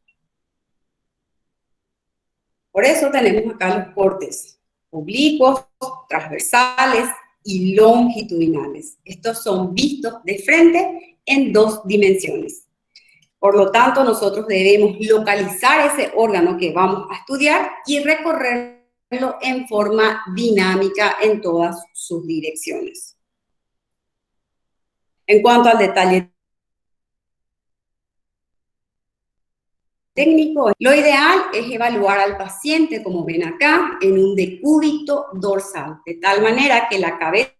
Por eso tenemos acá los cortes oblicuos, transversales y longitudinales. Estos son vistos de frente en 2 dimensiones. Por lo tanto, nosotros debemos localizar ese órgano que vamos a estudiar y recorrerlo en forma dinámica en todas sus direcciones. En cuanto al detalle técnico, lo ideal es evaluar al paciente, como ven acá, en un decúbito dorsal, de tal manera que la cabeza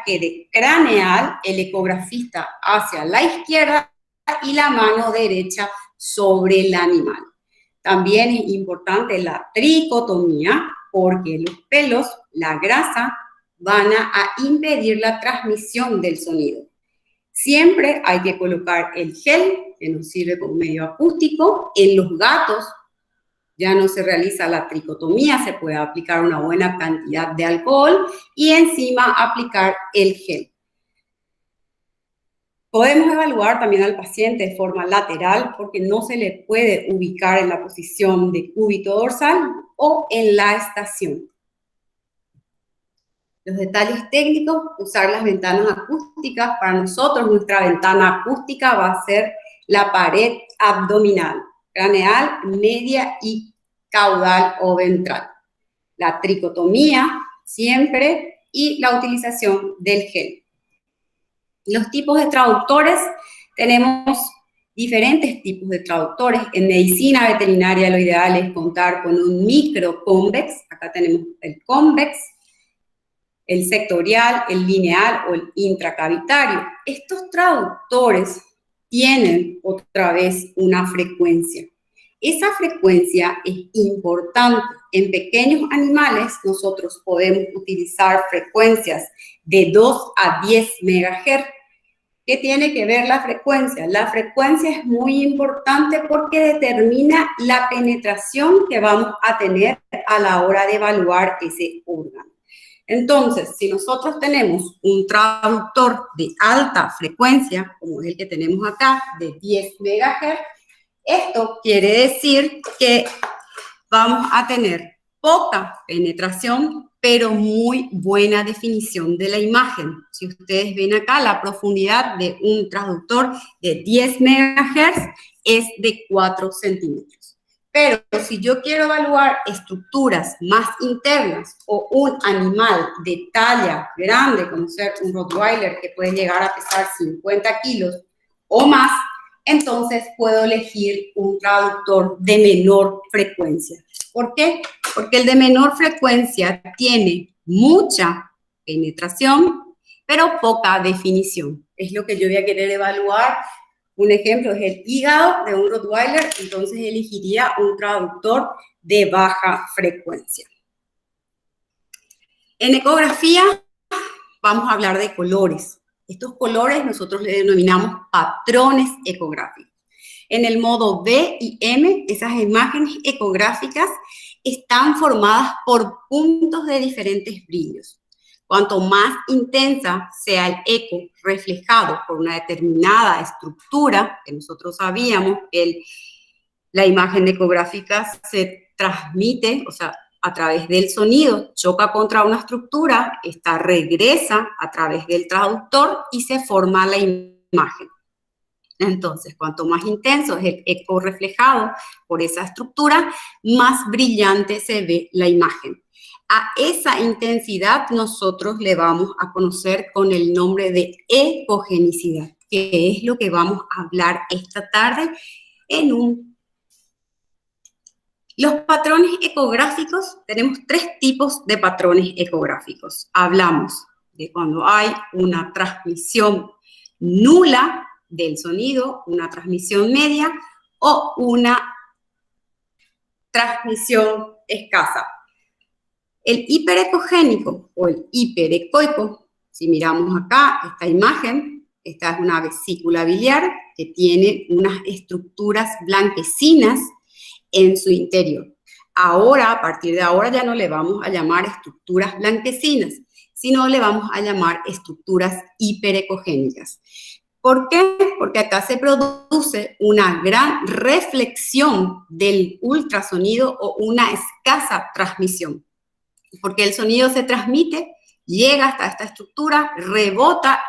quede craneal, el ecografista hacia la izquierda y la mano derecha sobre el animal. También es importante la tricotomía, porque los pelos, la grasa, van a impedir la transmisión del sonido. Siempre hay que colocar el gel, que nos sirve como medio acústico. En los gatos ya no se realiza la tricotomía, se puede aplicar una buena cantidad de alcohol y encima aplicar el gel. Podemos evaluar también al paciente de forma lateral porque no se le puede ubicar en la posición de cúbito dorsal o en la estación. Los detalles técnicos, usar las ventanas acústicas. Para nosotros, nuestra ventana acústica va a ser la pared abdominal, craneal, media y caudal o ventral. La tricotomía, siempre, y la utilización del gel. Los tipos de traductores, tenemos diferentes tipos de traductores. En medicina veterinaria lo ideal es contar con un microconvex. Acá tenemos el convex, el sectorial, el lineal o el intracavitario. Estos traductores tienen otra vez una frecuencia. esa frecuencia es importante. En pequeños animales nosotros podemos utilizar frecuencias de 2 a 10 MHz. ¿Qué tiene que ver la frecuencia? La frecuencia es muy importante porque determina la penetración que vamos a tener a la hora de evaluar ese órgano. Entonces, si nosotros tenemos un traductor de alta frecuencia, como es el que tenemos acá, de 10 MHz, esto quiere decir que vamos a tener poca penetración, pero muy buena definición de la imagen. Si ustedes ven acá, la profundidad de un traductor de 10 MHz es de 4 centímetros. Pero si yo quiero evaluar estructuras más internas o un animal de talla grande, como ser un Rottweiler que puede llegar a pesar 50 kilos o más, entonces puedo elegir un traductor de menor frecuencia. ¿Por qué? Porque el de menor frecuencia tiene mucha penetración, pero poca definición. Es lo que yo voy a querer evaluar. Un ejemplo es el hígado de un Rottweiler, entonces elegiría un traductor de baja frecuencia. En ecografía vamos a hablar de colores. Estos colores nosotros le denominamos patrones ecográficos. En el modo B y M, esas imágenes ecográficas están formadas por puntos de diferentes brillos. Cuanto más intensa sea el eco reflejado por una determinada estructura, que nosotros sabíamos que la imagen ecográfica se transmite, o sea, a través del sonido, choca contra una estructura, esta regresa a través del traductor y se forma la imagen. Entonces, cuanto más intenso es el eco reflejado por esa estructura, más brillante se ve la imagen. A esa intensidad nosotros le vamos a conocer con el nombre de ecogenicidad, que es lo que vamos a hablar esta tarde en un... Los patrones ecográficos, tenemos 3 tipos de patrones ecográficos. Hablamos de cuando hay una transmisión nula del sonido, una transmisión media o una transmisión escasa. El hiperecogénico o el hiperecoico, si miramos acá esta imagen, esta es una vesícula biliar que tiene unas estructuras blanquecinas en su interior. Ahora, a partir de ahora, ya no le vamos a llamar estructuras blanquecinas, sino le vamos a llamar estructuras hiperecogénicas. ¿Por qué? Porque acá se produce una gran reflexión del ultrasonido o una escasa transmisión. Porque el sonido se transmite, llega hasta esta estructura, rebota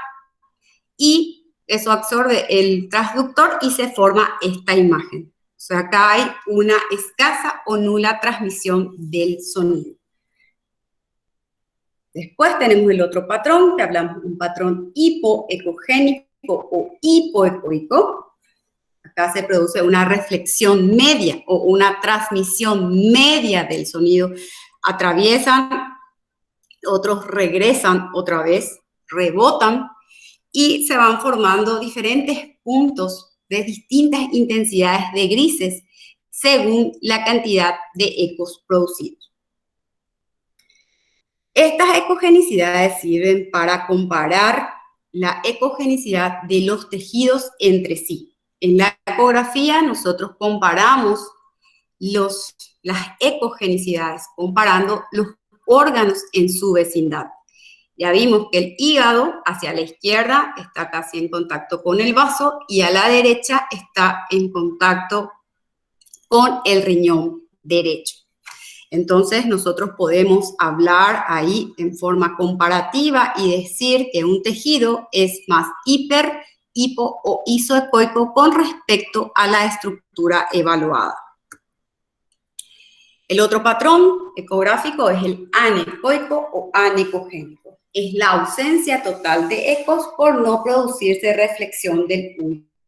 y eso absorbe el transductor y se forma esta imagen. O sea, acá hay una escasa o nula transmisión del sonido. Después tenemos el otro patrón, que hablamos de un patrón hipoecogénico o hipoecoico. Acá se produce una reflexión media o una transmisión media del sonido. Atraviesan, otros regresan otra vez, rebotan y se van formando diferentes puntos de distintas intensidades de grises según la cantidad de ecos producidos. Estas ecogenicidades sirven para comparar la ecogenicidad de los tejidos entre sí. En la ecografía nosotros comparamos las ecogenicidades, comparando los órganos en su vecindad. Ya vimos que el hígado hacia la izquierda está casi en contacto con el vaso y a la derecha está en contacto con el riñón derecho. Entonces nosotros podemos hablar ahí en forma comparativa y decir que un tejido es más hiper, hipo o isoecoico con respecto a la estructura evaluada. El otro patrón ecográfico es el anecoico o anecogénico. Es la ausencia total de ecos por no producirse reflexión del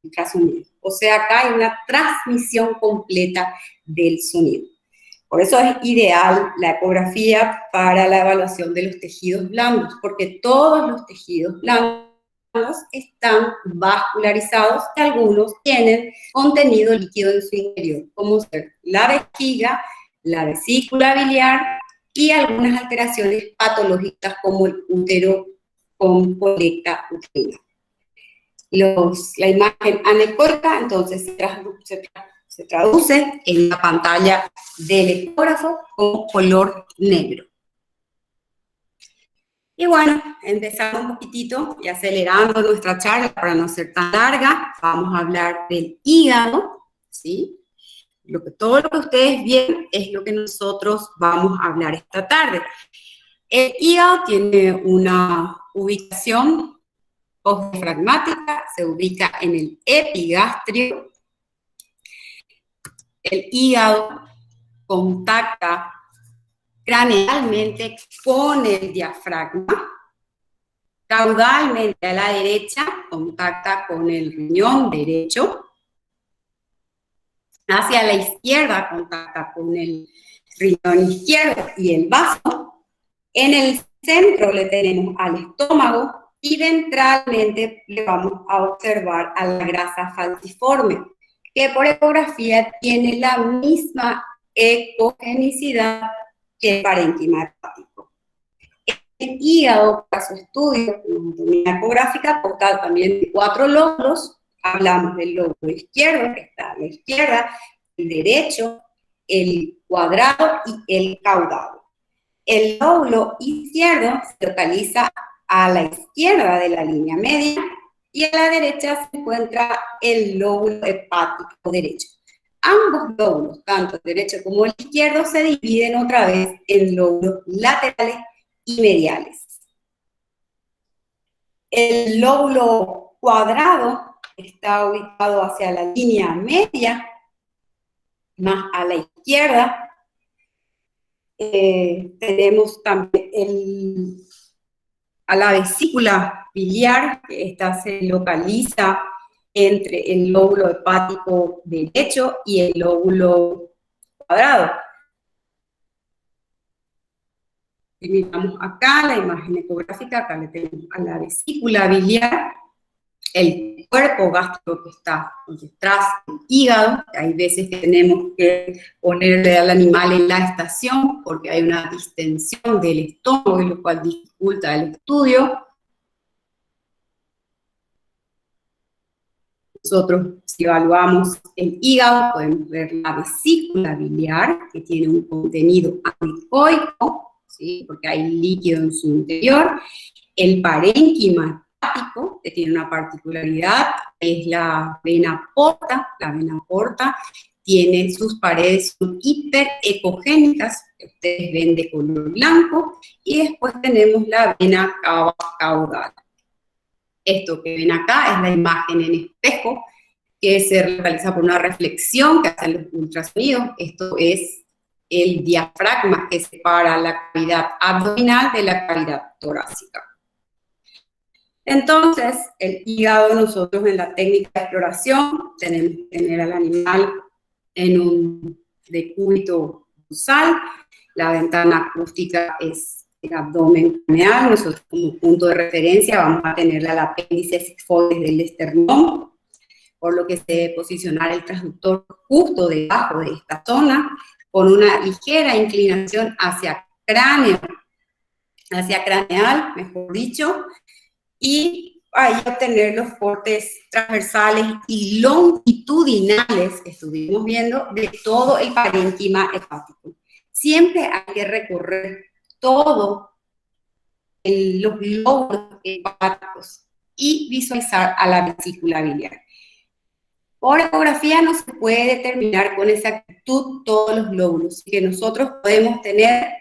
ultrasonido. O sea, acá hay una transmisión completa del sonido. Por eso es ideal la ecografía para la evaluación de los tejidos blandos, porque todos los tejidos blandos blandos están vascularizados y algunos tienen contenido líquido en su interior, como ser la vejiga, la vesícula biliar y algunas alteraciones patológicas como el útero con colecta uterina. La imagen anecoica entonces se traduce en la pantalla del ecógrafo con color negro. Y bueno, empezando un poquitito y acelerando nuestra charla para no ser tan larga, vamos a hablar del hígado, ¿sí? Todo lo que ustedes ven es lo que nosotros vamos a hablar esta tarde. El hígado tiene una ubicación postdiafragmática, se ubica en el epigastrio. El hígado contacta cranealmente con el diafragma, caudalmente a la derecha contacta con el riñón derecho, hacia la izquierda contacta con el riñón izquierdo y el vaso. En el centro le tenemos al estómago y ventralmente le vamos a observar a la grasa falciforme, que por ecografía tiene la misma ecogenicidad que el parénquima hepático. El hígado, para su estudio en anatomía ecográfica, consta también de 4 lóbulos. Hablamos del lóbulo izquierdo, que está a la izquierda, el derecho, el cuadrado y el caudado. El lóbulo izquierdo se localiza a la izquierda de la línea media y a la derecha se encuentra el lóbulo hepático derecho. Ambos lóbulos, tanto el derecho como el izquierdo, se dividen otra vez en lóbulos laterales y mediales. El lóbulo cuadrado está ubicado hacia la línea media, más a la izquierda. Tenemos también a la vesícula biliar, que esta se localiza entre el lóbulo hepático derecho y el lóbulo cuadrado. Y miramos acá la imagen ecográfica, acá le tenemos a la vesícula biliar, el cuerpo gástrico que está detrás del hígado. Hay veces que tenemos que ponerle al animal en la estación porque hay una distensión del estómago, lo cual dificulta el estudio. Nosotros, si evaluamos el hígado, podemos ver la vesícula biliar, que tiene un contenido anecoico, ¿sí? Porque hay líquido en su interior. El parénquima hepático, que tiene una particularidad, es la vena porta. La vena porta tiene sus paredes hiperecogénicas, que ustedes ven de color blanco, y después tenemos la vena cava caudal. Esto que ven acá es la imagen en espejo, que se realiza por una reflexión que hacen los ultrasonidos. Esto es el diafragma que separa la cavidad abdominal de la cavidad torácica. Entonces, el hígado, nosotros en la técnica de exploración tenemos que tener al animal en un decúbito dorsal. La ventana acústica es el abdomen craneal. Nosotros como punto de referencia vamos a tener al apéndice sigmoides del esternón, por lo que se debe posicionar el transductor justo debajo de esta zona, con una ligera inclinación hacia cráneo, hacia craneal, mejor dicho, y ahí obtener los cortes transversales y longitudinales que estuvimos viendo de todo el parénquima hepático. Siempre hay que recorrer todos los lóbulos hepáticos y visualizar a la vesícula biliar. Por ecografía no se puede determinar con exactitud todos los lóbulos, que nosotros podemos tener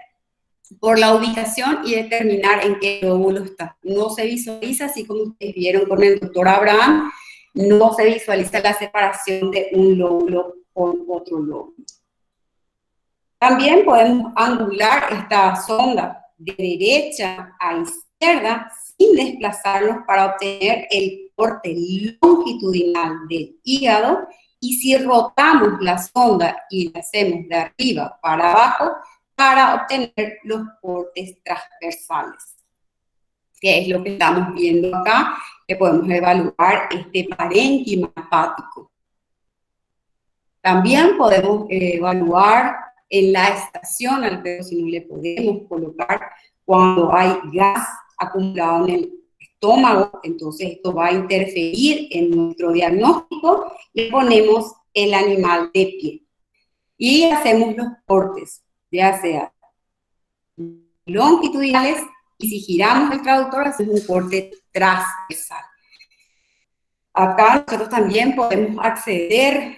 por la ubicación y determinar en qué lóbulo está. No se visualiza, así como ustedes vieron con el doctor Abraham, no se visualiza la separación de un lóbulo con otro lóbulo. También podemos angular esta sonda de derecha a izquierda sin desplazarnos para obtener el corte longitudinal del hígado, y si rotamos la sonda y la hacemos de arriba para abajo para obtener los cortes transversales, que es lo que estamos viendo acá, que podemos evaluar este parénquima hepático. También podemos evaluar en la estación al perro si no le podemos colocar cuando hay gas acumulado en el estómago, entonces esto va a interferir en nuestro diagnóstico, le ponemos el animal de pie y hacemos los cortes, ya sea longitudinales, y si giramos el traductor hacemos un corte transversal. Acá nosotros también podemos acceder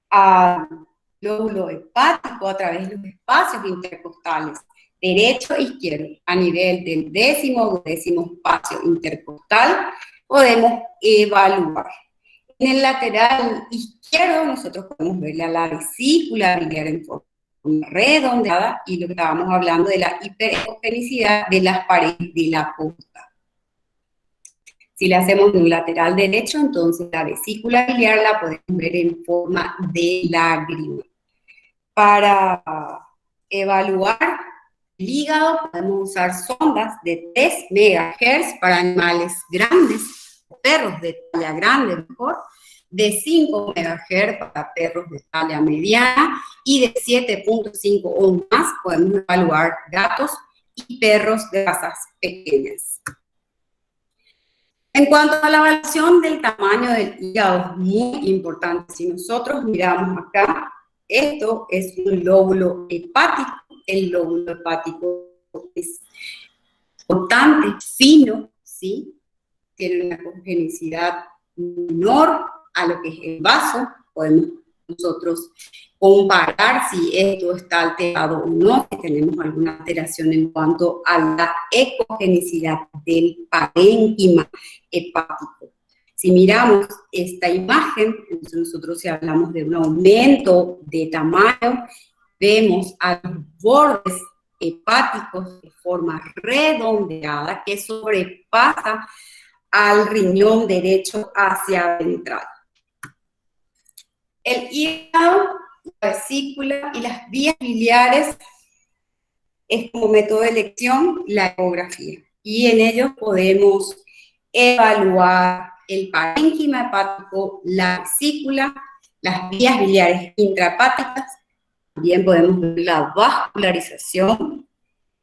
al lóbulo hepático a través de los espacios intercostales, derecho e izquierdo. A nivel del décimo espacio intercostal podemos evaluar. En el lateral izquierdo nosotros podemos ver la vesícula biliar en forma redondeada y lo que estábamos hablando de la hiperecogenicidad de las paredes de la porta. Si le hacemos en un lateral derecho, entonces la vesícula biliar la podemos ver en forma de lágrima. Para evaluar el hígado podemos usar sondas de 3 MHz para animales grandes, perros de talla grande mejor, de 5 MHz para perros de talla mediana y de 7.5 o más podemos evaluar gatos y perros de razas pequeñas. En cuanto a la evaluación del tamaño del hígado, es muy importante. Si nosotros miramos acá, esto es un lóbulo hepático. El lóbulo hepático es importante, fino, ¿sí? Tiene una congenicidad menor a lo que es el vaso. Podemos nosotros comparar si esto está alterado o no, si tenemos alguna alteración en cuanto a la ecogenicidad del parénquima hepático. Si miramos esta imagen, entonces nosotros si hablamos de un aumento de tamaño, vemos a los bordes hepáticos de forma redondeada que sobrepasa al riñón derecho hacia ventral. El hígado, la vesícula y las vías biliares es como método de elección la ecografía. Y en ellos podemos evaluar el parénquima hepático, la vesícula, las vías biliares intrahepáticas. También podemos ver la vascularización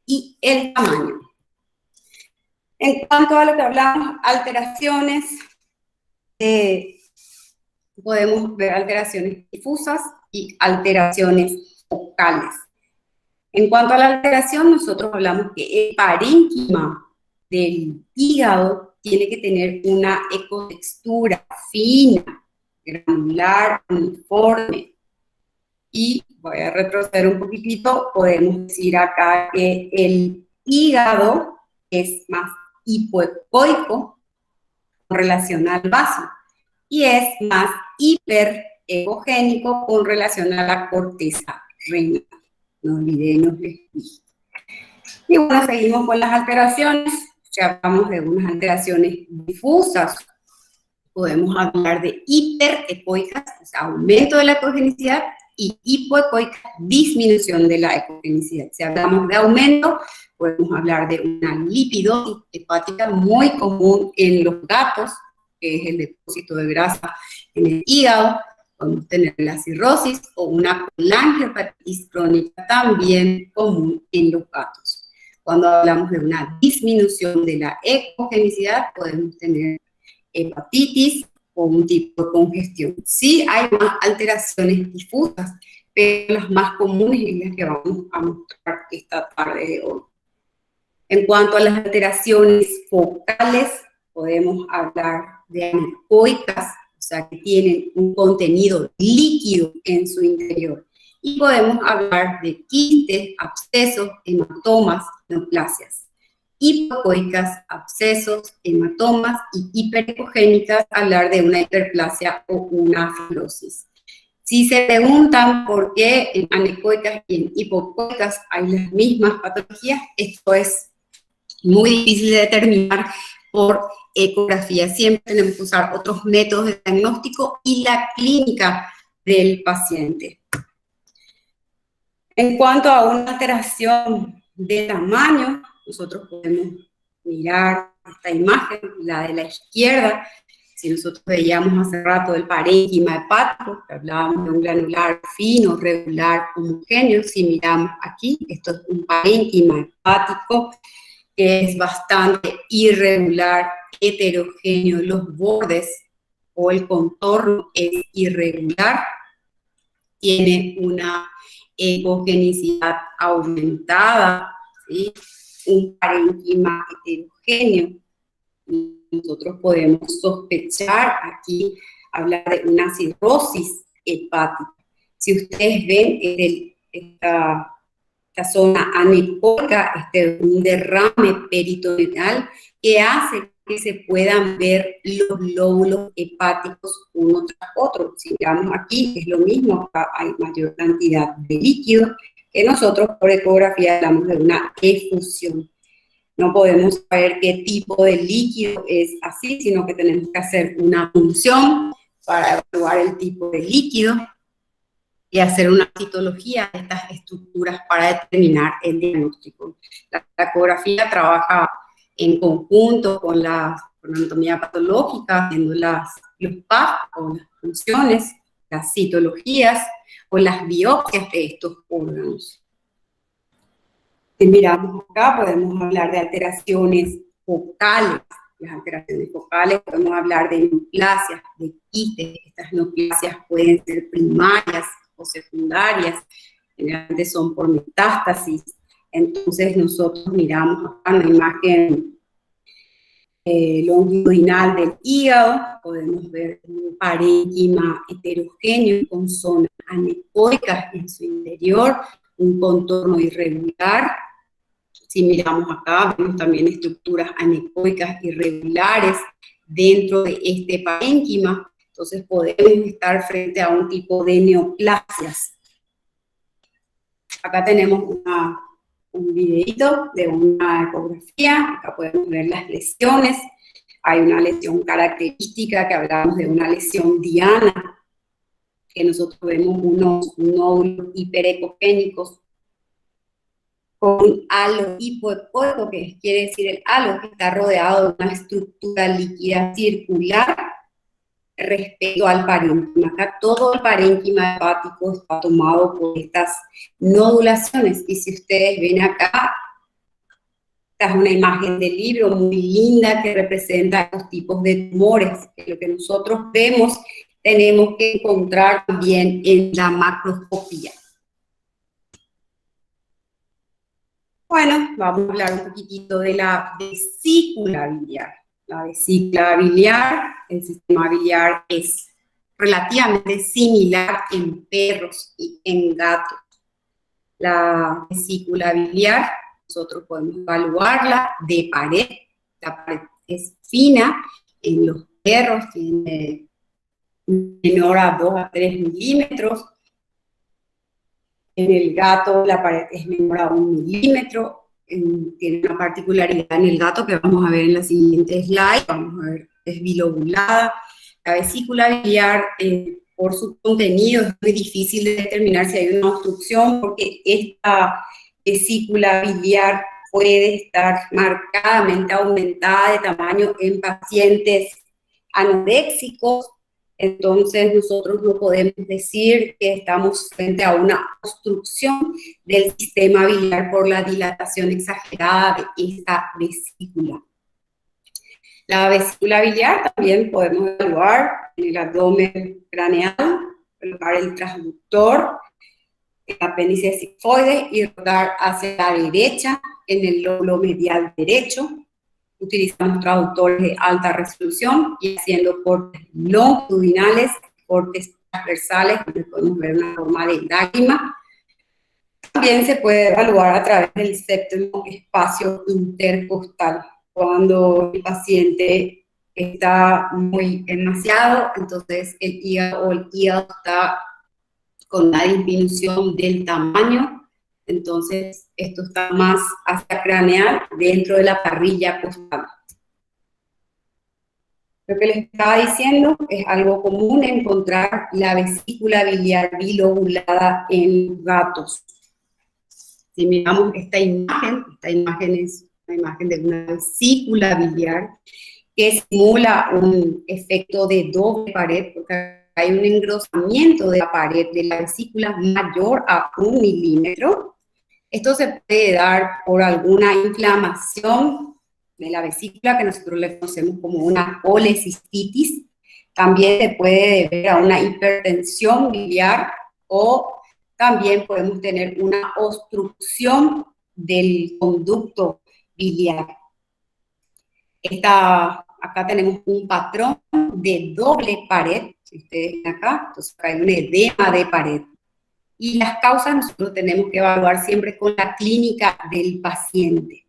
y el tamaño. En cuanto a lo que hablamos, alteraciones, podemos ver alteraciones difusas y alteraciones focales. En cuanto a la alteración, nosotros hablamos que el parénquima del hígado tiene que tener una ecotextura fina, granular, uniforme. Y voy a retroceder un poquitito, podemos decir acá que el hígado es más hipoecoico con relación al vaso y es más hiperecogénico con relación a la corteza renal. No olvidemos de esto. Y bueno, seguimos con las alteraciones. Ya hablamos de unas alteraciones difusas. Podemos hablar de hiperecoicas, o sea, aumento de la ecogenicidad, y hipoecoica, disminución de la ecogenicidad. Si hablamos de aumento, podemos hablar de una lipidosis hepática muy común en los gatos, que es el depósito de grasa en el hígado. Podemos tener la cirrosis o una colangiopatía crónica también común en los gatos. Cuando hablamos de una disminución de la ecogenicidad, podemos tener hepatitis o un tipo de congestión. Sí hay más alteraciones difusas, pero las más comunes y las que vamos a mostrar esta tarde de hoy. En cuanto a las alteraciones focales, podemos hablar de anecoicas, o sea, que tienen un contenido líquido en su interior. Y podemos hablar de quistes, abscesos, hematomas, neoplasias. Hipoecoicas, abscesos, hematomas y hiperecogénicas, hablar de una hiperplasia o una fibrosis. Si se preguntan por qué en anecoicas y en hipoecoicas hay las mismas patologías, esto es muy difícil de determinar por ecografía. Siempre tenemos que usar otros métodos de diagnóstico y la clínica del paciente. En cuanto a una alteración de tamaño, nosotros podemos mirar esta imagen, la de la izquierda. Si nosotros veíamos hace rato el parénquima hepático, que hablábamos de un granular fino, regular, homogéneo, si miramos aquí, esto es un parénquima hepático que es bastante irregular, heterogéneo, los bordes o el contorno es irregular, tiene una ecogenicidad aumentada, ¿sí? Un parénquima heterogéneo. Nosotros podemos sospechar aquí, hablar de una cirrosis hepática. Si ustedes ven esta zona anecoica, un derrame peritoneal que hace que se puedan ver los lóbulos hepáticos uno tras otro. Si miramos aquí, es lo mismo, acá hay mayor cantidad de líquido, que nosotros por ecografía hablamos de una efusión. No podemos saber qué tipo de líquido es así, sino que tenemos que hacer una punción para evaluar el tipo de líquido y hacer una citología de estas estructuras para determinar el diagnóstico. La ecografía trabaja en conjunto con la anatomía patológica, haciendo los PAP o las funciones, las citologías o las biopsias de estos órganos. Si miramos acá, podemos hablar de alteraciones focales. Las alteraciones focales podemos hablar de neoplasias, de quistes. Estas neoplasias pueden ser primarias o secundarias, generalmente son por metástasis. Entonces nosotros miramos acá una imagen longitudinal del hígado, podemos ver un parénquima heterogéneo con zonas anecoicas en su interior, un contorno irregular. Si miramos acá, vemos también estructuras anecoicas irregulares dentro de este parénquima. Entonces podemos estar frente a un tipo de neoplasias. Acá tenemos un videito de una ecografía. Acá podemos ver las lesiones. Hay una lesión característica que hablamos de una lesión diana, que nosotros vemos unos nódulos hiperecogénicos con un halo hipoecoico, que quiere decir el halo que está rodeado de una estructura líquida circular respecto al parénquima. Acá todo el parénquima hepático está tomado por estas nodulaciones, y si ustedes ven acá, esta es una imagen del libro muy linda que representa los tipos de tumores, que lo que nosotros vemos tenemos que encontrar también en la macroscopía. Bueno, vamos a hablar un poquitito de la vesícula biliar. La vesícula biliar, el sistema biliar es relativamente similar en perros y en gatos. La vesícula biliar, nosotros podemos evaluarla de pared. La pared es fina, en los perros tiene menor a 2 a 3 milímetros. En el gato la pared es menor a 1 milímetro. Tiene una particularidad en el gato que vamos a ver en la siguiente slide. Vamos a ver, es bilobulada. La vesícula biliar, por su contenido, es muy difícil de determinar si hay una obstrucción, porque esta vesícula biliar puede estar marcadamente aumentada de tamaño en pacientes anoréxicos. Entonces nosotros no podemos decir que estamos frente a una obstrucción del sistema biliar por la dilatación exagerada de esta vesícula. La vesícula biliar también podemos evaluar en el abdomen craneal, colocar el transductor, el apéndice sigmoide y rotar hacia la derecha en el lóbulo medial derecho. Utilizamos traductores de alta resolución y haciendo cortes longitudinales, cortes transversales, donde podemos ver una forma de lágrima. También se puede evaluar a través del séptimo espacio intercostal. Cuando el paciente está muy enmaciado, entonces el hígado está con una disminución del tamaño. Entonces, esto está más hacia craneal dentro de la parrilla costal. Lo que les estaba diciendo es algo común encontrar la vesícula biliar bilobulada en gatos. Si miramos esta imagen es una imagen de una vesícula biliar que simula un efecto de doble pared, porque hay un engrosamiento de la pared de la vesícula mayor a 1 milímetro. Esto se puede dar por alguna inflamación de la vesícula, que nosotros le conocemos como una colecistitis. También se puede deber a una hipertensión biliar, o también podemos tener una obstrucción del conducto biliar. Acá tenemos un patrón de doble pared, si ustedes ven acá, entonces hay un edema de pared. Y las causas nosotros tenemos que evaluar siempre con la clínica del paciente.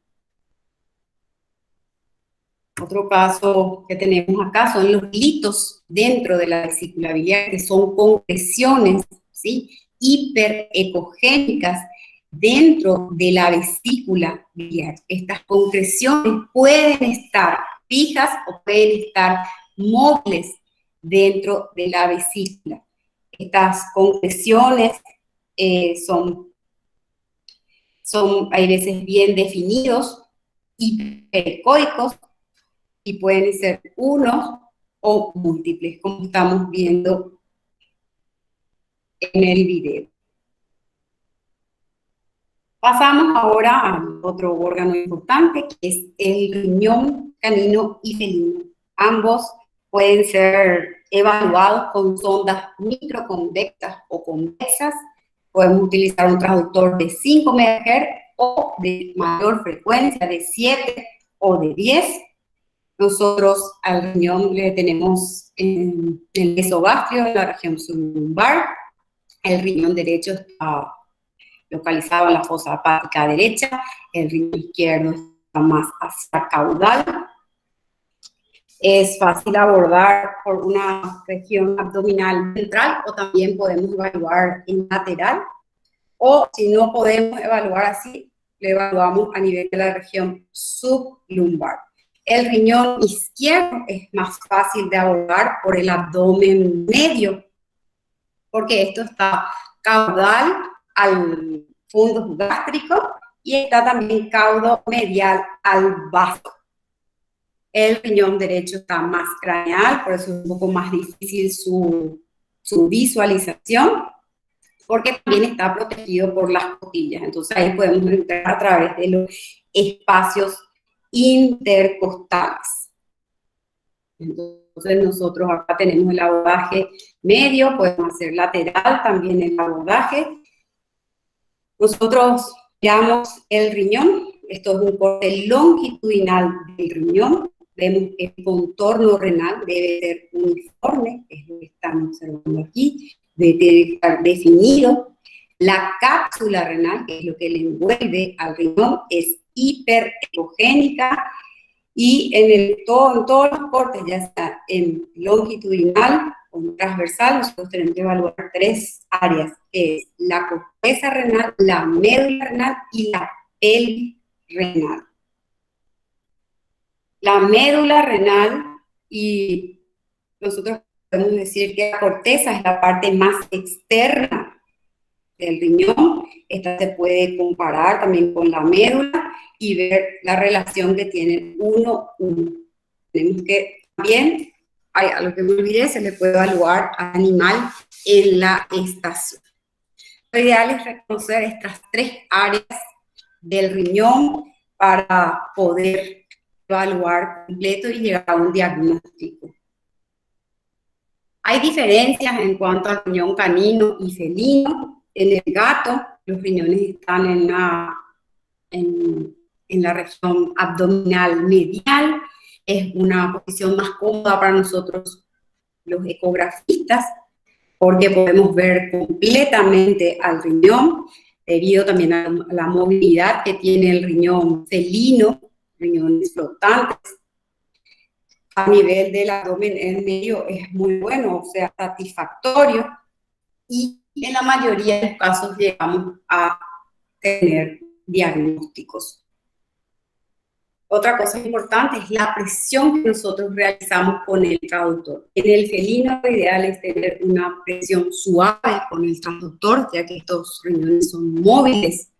Otro caso que tenemos acá son los litos dentro de la vesícula biliar, que son compresiones, ¿sí?, hiperecogénicas dentro de la vesícula biliar. Estas compresiones pueden estar fijas o pueden estar móviles dentro de la vesícula. Estas compresiones son hay veces bien definidos, hiperecoicos, y pueden ser unos o múltiples, como estamos viendo en el video. Pasamos ahora a otro órgano importante, que es el riñón canino y felino. Ambos pueden ser evaluados con sondas microconvexas o convexas. Podemos utilizar un transductor de 5 MHz o de mayor frecuencia, de 7 o de 10. Nosotros al riñón le tenemos en el esogastrio, en la región sublumbar. El riñón derecho está localizado en la fosa hepática derecha, el riñón izquierdo está más hacia caudal. Es fácil abordar por una región abdominal ventral, o también podemos evaluar en lateral, o si no podemos evaluar así, lo evaluamos a nivel de la región sublumbar. El riñón izquierdo es más fácil de abordar por el abdomen medio, porque esto está caudal al fondo gástrico y está también caudo medial al vaso. El riñón derecho está más craneal, por eso es un poco más difícil su visualización, porque también está protegido por las costillas. Entonces ahí podemos entrar a través de los espacios intercostales. Entonces nosotros acá tenemos el abordaje medio, podemos hacer lateral también el abordaje. Nosotros miramos el riñón, esto es un corte longitudinal del riñón. Vemos que el contorno renal debe ser uniforme, es lo que están observando aquí, debe estar definido. La cápsula renal, que es lo que le envuelve al riñón, es hiperecogénica, y en todos los cortes, ya sea en longitudinal o en transversal, nosotros tenemos que evaluar 3 áreas, que es la corteza renal, la médula renal y la pelvis renal. La médula renal, y nosotros podemos decir que la corteza es la parte más externa del riñón. Esta se puede comparar también con la médula y ver la relación que tienen 1:1. Tenemos que también, a lo que me olvidé, se le puede evaluar al animal en la estación. Lo ideal es reconocer estas 3 áreas del riñón para poder evaluar completo y llegar a un diagnóstico. Hay diferencias en cuanto al riñón canino y felino. En el gato, los riñones están en la región abdominal medial. Es una posición más cómoda para nosotros, los ecografistas, porque podemos ver completamente al riñón, debido también a la movilidad que tiene el riñón felino, riñones flotantes. A nivel del abdomen en medio es muy bueno, o sea, satisfactorio, y en la mayoría de los casos llegamos a tener diagnósticos. Otra cosa importante es la presión que nosotros realizamos con el transductor. En el felino lo ideal es tener una presión suave con el transductor, ya que estos riñones son móviles.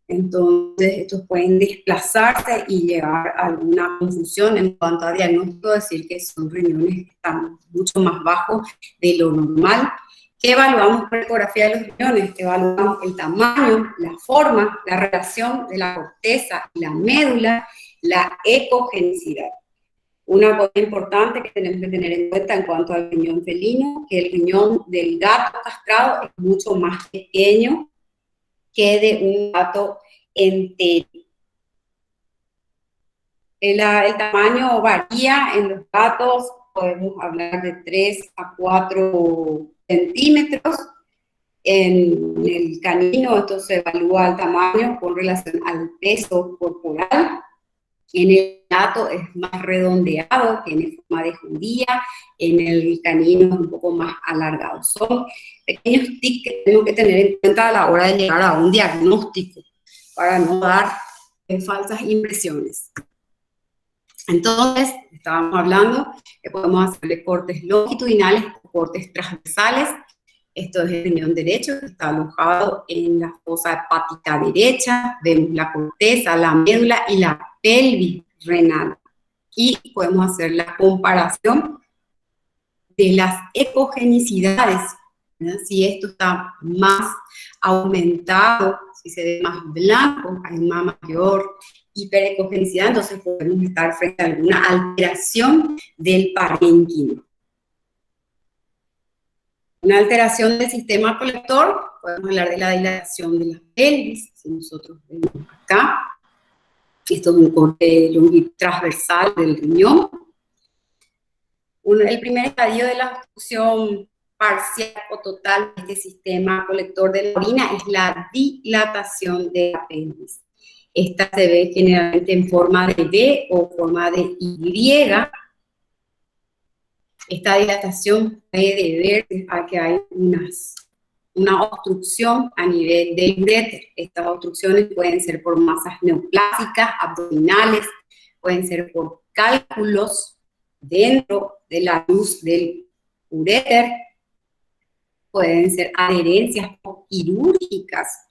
Entonces, estos pueden desplazarse y llevar a alguna confusión en cuanto a diagnóstico, decir que son riñones que están mucho más bajos de lo normal. ¿Qué evaluamos por ecografía de los riñones? Evaluamos el tamaño, la forma, la relación de la corteza y la médula, la ecogenicidad. Una cosa importante que tenemos que tener en cuenta en cuanto al riñón felino, que el riñón del gato castrado es mucho más pequeño que de un gato entero. El tamaño varía en los gatos, podemos hablar de 3 a 4 centímetros. En el canino esto se evalúa el tamaño con relación al peso corporal. En el gato es más redondeado, tiene forma de judía, en el canino es un poco más alargado. Son pequeños tics que tenemos que tener en cuenta a la hora de llegar a un diagnóstico, para no dar falsas impresiones. Entonces, estábamos hablando que podemos hacerle cortes longitudinales o cortes transversales. Esto es el riñón derecho, que está alojado en la fosa hepática derecha. Vemos la corteza, la médula y la pelvis renal. Y podemos hacer la comparación de las ecogenicidades, ¿verdad? Si esto está más aumentado, si se ve más blanco, hay una mayor hiperecogenicidad, entonces podemos estar frente a alguna alteración del parénquimo. Una alteración del sistema colector, podemos hablar de la dilatación de la pelvis, si nosotros vemos acá. Esto es un corte transversal del riñón. El primer estadio de la obstrucción parcial o total de este sistema colector de la orina es la dilatación de la pelvis. Esta se ve generalmente en forma de V o forma de Y. Esta dilatación puede deberse a que hay una obstrucción a nivel del uréter. Estas obstrucciones pueden ser por masas neoplásicas, abdominales, pueden ser por cálculos dentro de la luz del uréter, pueden ser adherencias quirúrgicas,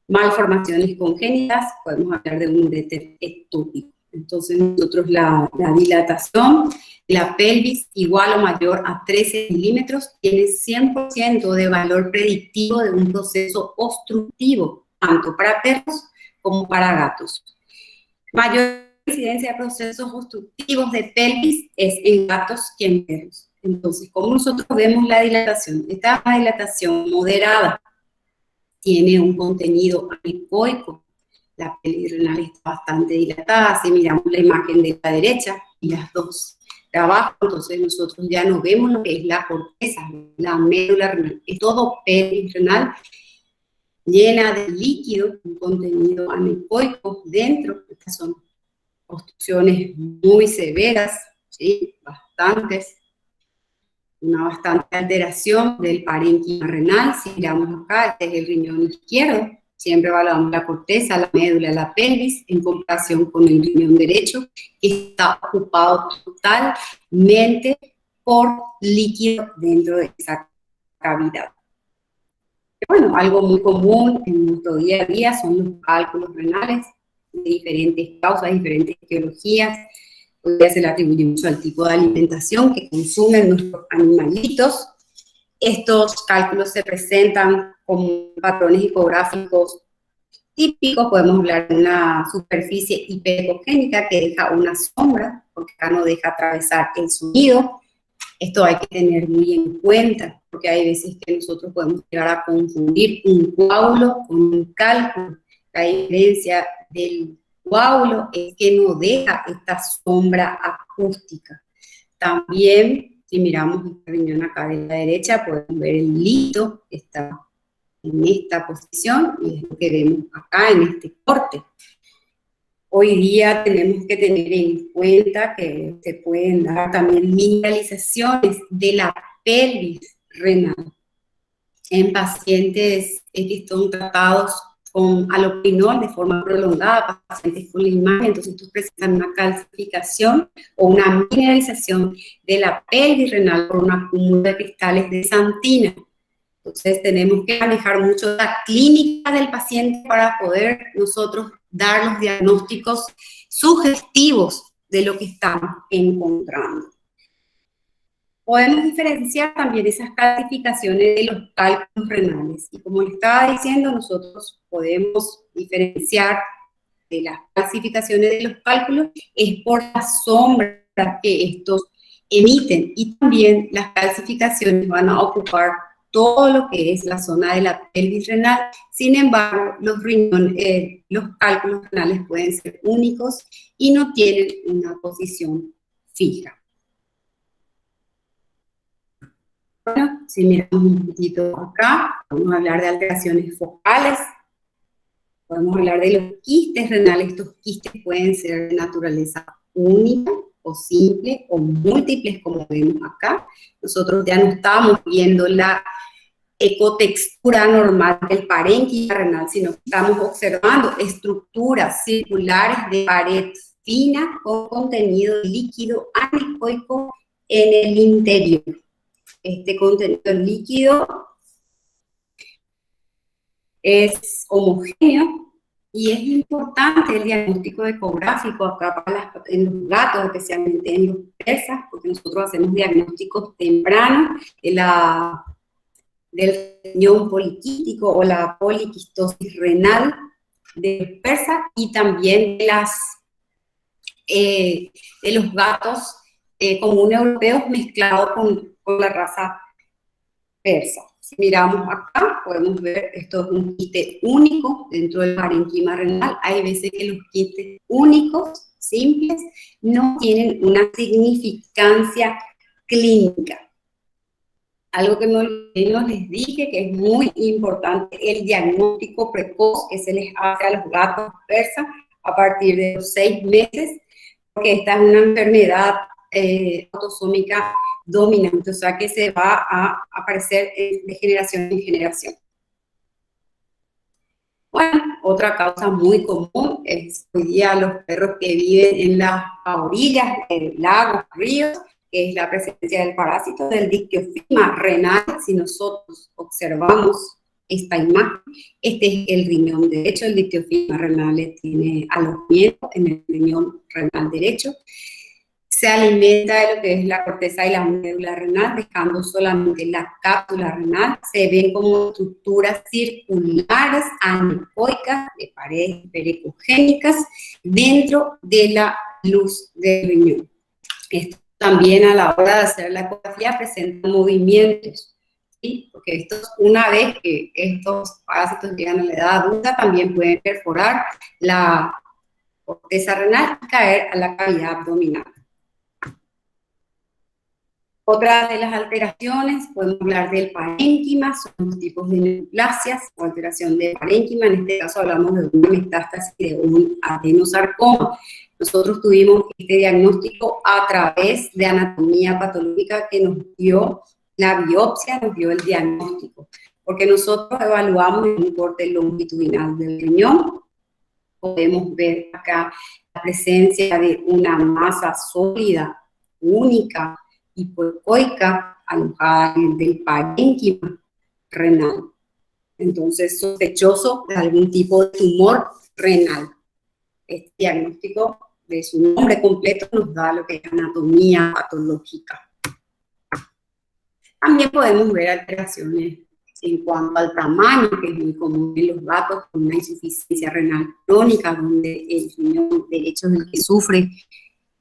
malformaciones congénitas, podemos hablar de un uréter ectópico. Entonces nosotros la dilatación de la pelvis igual o mayor a 13 milímetros tiene 100% de valor predictivo de un proceso obstructivo, tanto para perros como para gatos. Mayor incidencia de procesos obstructivos de pelvis es en gatos que en perros. Entonces, como nosotros vemos la dilatación, esta es una dilatación moderada, tiene un contenido anecoico, la pelvis renal está bastante dilatada, si miramos la imagen de la derecha y las dos de abajo, entonces nosotros ya no vemos lo que es la corteza, la médula renal, es todo pelvis renal llena de líquido, un contenido anecoico dentro. Estas son obstrucciones muy severas, ¿sí? Bastantes, una bastante alteración del parénquima renal. Si miramos acá, este es el riñón izquierdo, siempre evaluamos la corteza, la médula, la pelvis, en comparación con el riñón derecho, que está ocupado totalmente por líquido dentro de esa cavidad. Bueno, algo muy común en nuestro día a día son los cálculos renales, de diferentes causas, diferentes etiologías. Hoy día se le atribuye mucho al tipo de alimentación que consumen nuestros animalitos. Estos cálculos se presentan como patrones ecográficos típicos. Podemos hablar de una superficie hiperecogénica que deja una sombra, porque acá no deja atravesar el sonido. Esto hay que tener muy en cuenta, porque hay veces que nosotros podemos llegar a confundir un coágulo con un cálculo. La diferencia del coágulo es que no deja esta sombra acústica. También, si miramos el riñón acá de la derecha, podemos ver el líquido que está en esta posición, y es lo que vemos acá en este corte. Hoy día tenemos que tener en cuenta que se pueden dar también mineralizaciones de la pelvis renal en pacientes que están tratados con allopurinol de forma prolongada, pacientes con imagen, entonces estos presentan una calcificación o una mineralización de la pelvis renal por un acúmulo de cristales de santina. Entonces tenemos que manejar mucho la clínica del paciente para poder nosotros dar los diagnósticos sugestivos de lo que estamos encontrando. Podemos diferenciar también esas clasificaciones de los cálculos renales. Y como les estaba diciendo, nosotros podemos diferenciar de las clasificaciones de los cálculos es por las sombras que estos emiten. Y también las clasificaciones van a ocupar todo lo que es la zona de la pelvis renal. Sin embargo, los cálculos renales pueden ser únicos y no tienen una posición fija. Bueno, si miramos un poquito acá, vamos a hablar de alteraciones focales. Podemos hablar de los quistes renales. Estos quistes pueden ser de naturaleza única o simple o múltiples, como vemos acá. Nosotros ya no estamos viendo la ecotextura normal del parénquima renal, sino que estamos observando estructuras circulares de pared fina con contenido líquido anecoico en el interior. Este contenido líquido es homogéneo y es importante el diagnóstico ecográfico acá en los gatos, especialmente en los persas, porque nosotros hacemos diagnósticos tempranos del riñón poliquístico o la poliquistosis renal de los persas y también de los gatos comunes europeos mezclados con la raza persa. Si miramos acá, podemos ver, esto es un quiste único dentro del parénquima renal. Hay veces que los quistes únicos, simples, no tienen una significancia clínica. Algo que no les dije, que es muy importante, el diagnóstico precoz que se les hace a los gatos persas a partir de los 6 meses, porque esta es una enfermedad autosómica dominante, o sea que se va a aparecer de generación en generación. Bueno, otra causa muy común es hoy día los perros que viven en las orillas de lagos, ríos, que es la presencia del parásito del dictiofilma renal. Si nosotros observamos esta imagen, este es el riñón derecho, el dictiofilma renal tiene alojamiento en el riñón renal derecho. Se alimenta de lo que es la corteza y la médula renal, dejando solamente la cápsula renal. Se ven como estructuras circulares anecoicas de paredes pericogénicas dentro de la luz del riñón. Esto también a la hora de hacer la ecografía presenta movimientos, ¿sí? Porque estos, una vez que estos parásitos llegan a la edad adulta, también pueden perforar la corteza renal y caer a la cavidad abdominal. Otra de las alteraciones, podemos hablar del parénquima, son los tipos de neoplasias o alteración del parénquima. En este caso hablamos de una metástasis de un adenosarcoma. Nosotros tuvimos este diagnóstico a través de anatomía patológica que nos dio la biopsia, nos dio el diagnóstico, porque nosotros evaluamos en un corte longitudinal del riñón. Podemos ver acá la presencia de una masa sólida, única, hipoecoica, alojada del parénquima renal. Entonces, sospechoso de algún tipo de tumor renal. Este diagnóstico de su nombre completo nos da lo que es anatomía patológica. También podemos ver alteraciones en cuanto al tamaño, que es muy común en los gatos con una insuficiencia renal crónica, donde el riñón derecho es el que sufre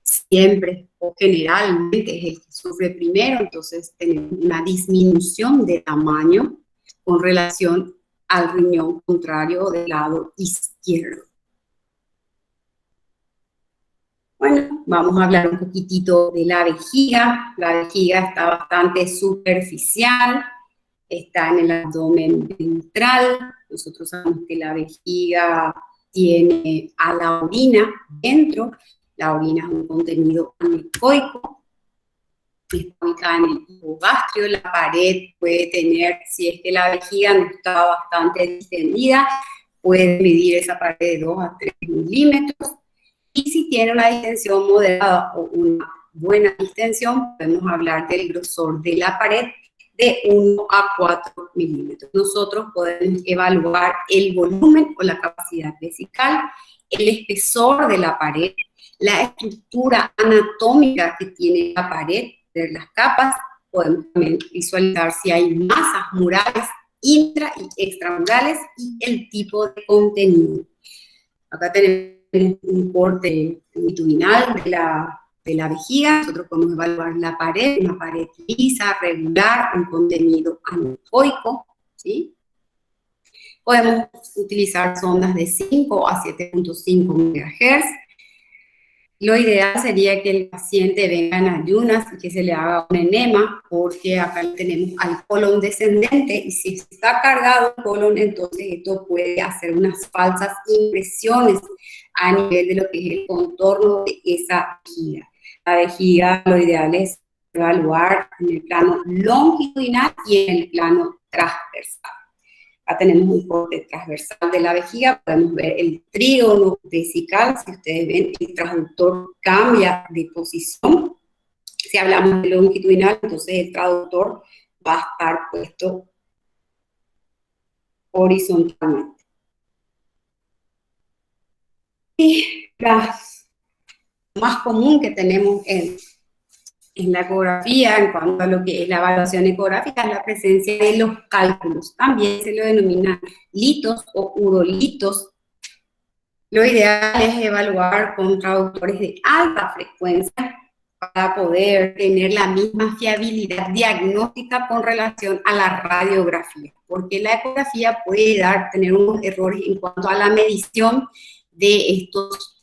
siempre o generalmente es el que sufre primero. Entonces tenemos una disminución de tamaño con relación al riñón contrario del lado izquierdo. Bueno, vamos a hablar un poquitito de la vejiga. La vejiga está bastante superficial, está en el abdomen ventral. Nosotros sabemos que la vejiga tiene a la orina dentro. La orina es un contenido anecoico, está ubicada en el hipogastrio. La pared puede tener, si es que la vejiga no está bastante distendida, puede medir esa pared de 2 a 3 milímetros. Y si tiene una distensión moderada o una buena distensión, podemos hablar del grosor de la pared de 1 a 4 milímetros. Nosotros podemos evaluar el volumen o la capacidad vesical, el espesor de la pared, la estructura anatómica que tiene la pared, de las capas. Podemos también visualizar si hay masas murales intra y extramurales y el tipo de contenido. Acá tenemos un corte longitudinal de la vejiga. Nosotros podemos evaluar la pared, una pared lisa, regular, un contenido anecoico, ¿sí? Podemos utilizar sondas de 5 a 7.5 MHz. Lo ideal sería que el paciente venga en ayunas y que se le haga un enema, porque acá tenemos al colon descendente, y si está cargado el colon, entonces esto puede hacer unas falsas impresiones a nivel de lo que es el contorno de esa vejiga. La vejiga, lo ideal es evaluar en el plano longitudinal y en el plano transversal. Acá tenemos un corte transversal de la vejiga, podemos ver el trígono vesical. Si ustedes ven, el traductor cambia de posición. Si hablamos de longitudinal, entonces el traductor va a estar puesto horizontalmente. Y la más común que tenemos en la ecografía, en cuanto a lo que es la evaluación ecográfica, es la presencia de los cálculos. También se lo denomina litos o urolitos. Lo ideal es evaluar con traductores de alta frecuencia para poder tener la misma fiabilidad diagnóstica con relación a la radiografía, porque la ecografía puede tener unos errores en cuanto a la medición de estos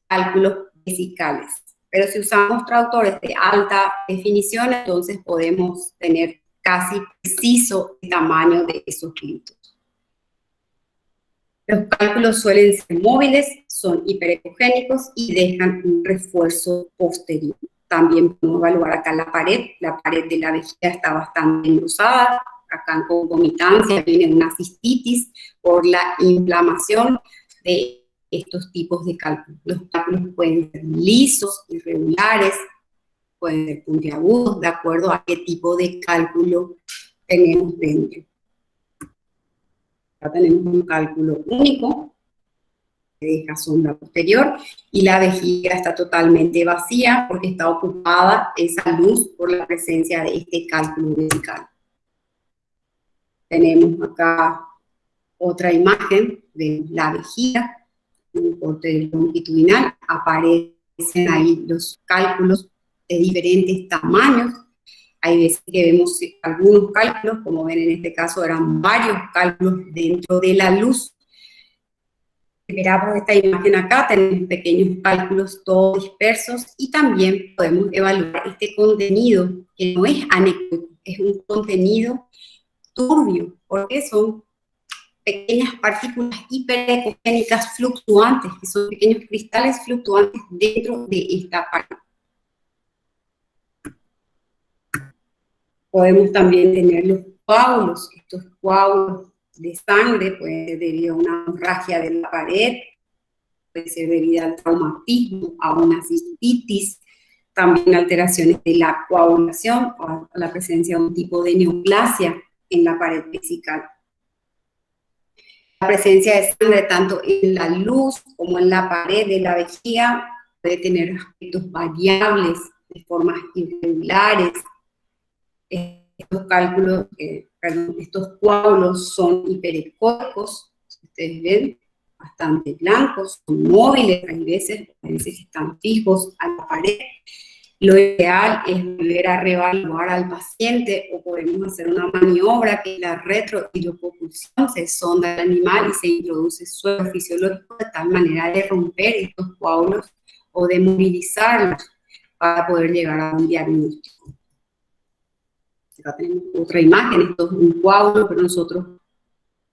cálculos vesicales. Pero si usamos traductores de alta definición, entonces podemos tener casi preciso el tamaño de esos litos. Los cálculos suelen ser móviles, son hiperecogénicos y dejan un refuerzo posterior. También podemos evaluar acá la pared de la vejiga está bastante engrosada, acá en concomitancia viene una cistitis por la inflamación de estos tipos de cálculos. Los cálculos pueden ser lisos, irregulares, pueden ser puntiagudos, de acuerdo a qué tipo de cálculo tenemos dentro. Acá tenemos un cálculo único, que deja sombra posterior, y la vejiga está totalmente vacía porque está ocupada esa luz por la presencia de este cálculo vesical. Tenemos acá otra imagen de la vejiga, un corte longitudinal, aparecen ahí los cálculos de diferentes tamaños. Hay veces que vemos algunos cálculos, como ven en este caso eran varios cálculos dentro de la luz. Miramos esta imagen acá, tenemos pequeños cálculos todos dispersos y también podemos evaluar este contenido que no es anecoico, es un contenido turbio, porque son pequeñas partículas hiperecogénicas fluctuantes, que son pequeños cristales fluctuantes dentro de esta pared. Podemos también tener los coágulos. Estos coágulos de sangre pueden ser debido a una hemorragia de la pared, puede ser debido al traumatismo, a una cistitis, también alteraciones de la coagulación o a la presencia de un tipo de neoplasia en la pared vesical. La presencia de sangre tanto en la luz como en la pared de la vejiga puede tener aspectos variables, de formas irregulares. Estos coágulos son hiperecoicos, si ustedes ven, bastante blancos, son móviles, hay veces que están fijos a la pared. Lo ideal es volver a reevaluar al paciente o podemos hacer una maniobra que es la retrohidropropulsión, se sonda el animal y se introduce suero fisiológico de tal manera de romper estos coágulos o de movilizarlos para poder llegar a un diagnóstico. Acá tenemos otra imagen, esto es un coágulo, pero nosotros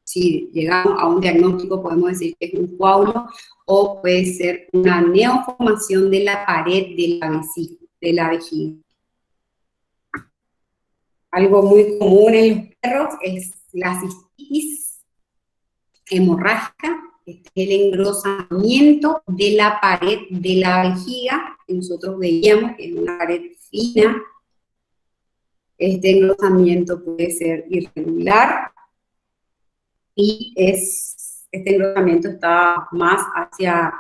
si llegamos a un diagnóstico podemos decir que es un coágulo o puede ser una neoformación de la pared de la vejiga. Algo muy común en los perros es la cistitis hemorrágica, este es el engrosamiento de la pared de la vejiga, que nosotros veíamos que es una pared fina, Este engrosamiento puede ser irregular y este engrosamiento está más hacia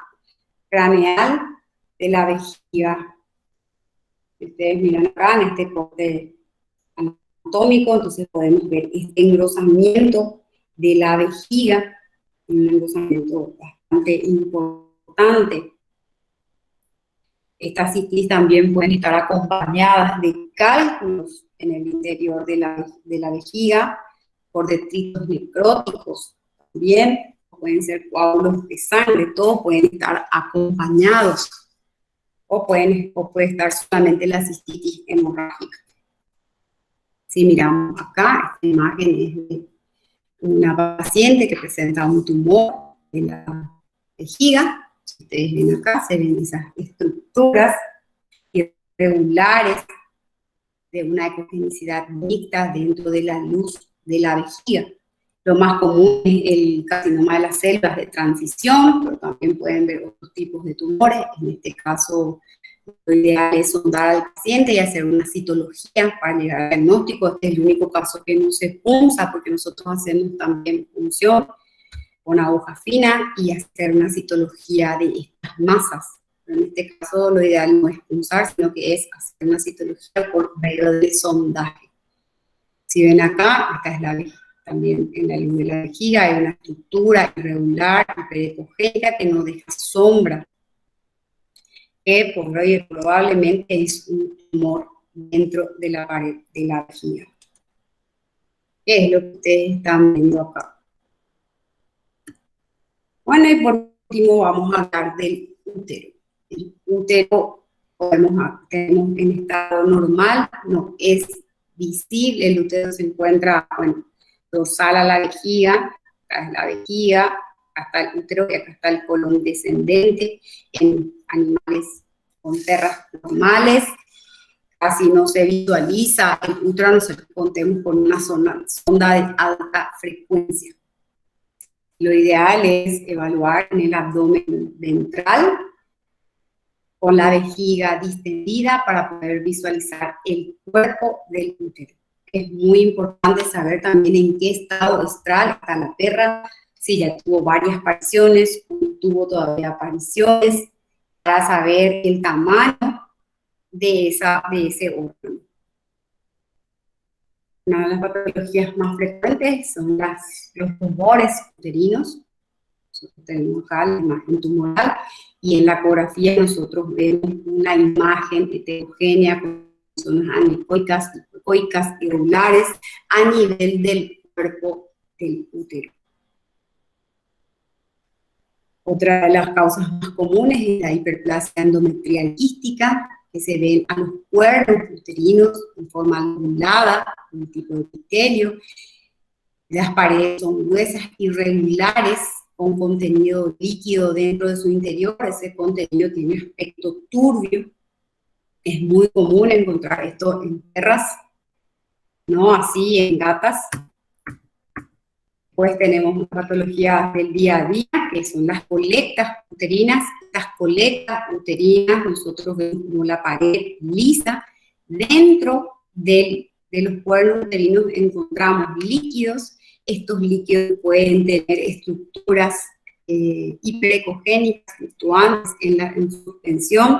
craneal de la vejiga. Ustedes miran acá en este corte anatómico, entonces podemos ver este engrosamiento de la vejiga, un engrosamiento bastante importante. Estas citis también pueden estar acompañadas de cálculos en el interior de la vejiga, por detritos necróticos también, pueden ser coágulos de sangre, todos pueden estar acompañados, o puede estar solamente la cistitis hemorrágica. Si miramos acá, esta imagen es de una paciente que presenta un tumor en la vejiga. Si ustedes ven acá, se ven esas estructuras irregulares de una ecogenicidad mixta dentro de la luz de la vejiga. Lo más común es el carcinoma de las células de transición, pero también pueden ver otros tipos de tumores. En este caso, lo ideal es sondar al paciente y hacer una citología para llegar al diagnóstico. Este es el único caso que no se punza, porque nosotros hacemos también punción con aguja fina y hacer una citología de estas masas. Pero en este caso, lo ideal no es punzar, sino que es hacer una citología por medio de sondaje. Si ven acá, esta es la vejiga. También en la luz de la vejiga hay una estructura irregular y predecogénica que no deja sombra, que probablemente es un tumor dentro de la pared de la vejiga. ¿Qué es lo que ustedes están viendo acá? Bueno, y por último vamos a hablar del útero. El útero tenemos en estado normal, no es visible, el útero se encuentra, bueno, dorsal a la vejiga, acá es la vejiga, acá está el útero y acá está el colon descendente. En animales con perras normales casi no se visualiza el útero, a no ser que contemos con una sonda de alta frecuencia. Lo ideal es evaluar en el abdomen ventral con la vejiga distendida para poder visualizar el cuerpo del útero. Es muy importante saber también en qué estado estral está la perra, si ya tuvo varias apariciones, o tuvo todavía apariciones, para saber el tamaño de ese órgano. Una de las patologías más frecuentes son los tumores uterinos. Nosotros tenemos acá la imagen tumoral y en la ecografía nosotros vemos una imagen heterogénea con zonas anecoicas, hipocoicas, irregulares a nivel del cuerpo del útero. Otra de las causas más comunes es la hiperplasia endometrial quística, que se ven a los cuernos uterinos en forma lobulada, un tipo de epitelio. Las paredes son gruesas, irregulares, con contenido líquido dentro de su interior. Ese contenido tiene aspecto turbio. Es muy común encontrar esto en perras, no así en gatas. Pues tenemos una patología del día a día, que son las colectas uterinas. Estas colectas uterinas nosotros vemos como la pared lisa. Dentro de los cuernos uterinos encontramos líquidos. Estos líquidos pueden tener estructuras hiperecogénicas, fluctuantes en suspensión.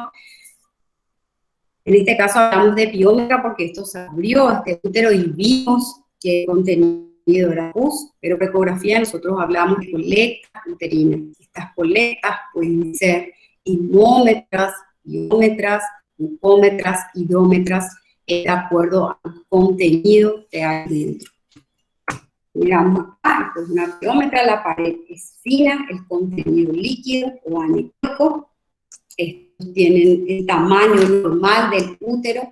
En este caso hablamos de piómetra porque esto se abrió, este útero, y vimos que contenía era pus, pero en ecografía nosotros hablamos de colectas uterinas. Estas colectas pueden ser hemómetras, biómetras, mucómetras, hidrómetras, de acuerdo al contenido que hay dentro. Miramos acá, esto es una biómetra, la pared es fina, el contenido líquido o anecoico. Estos tienen el tamaño normal del útero,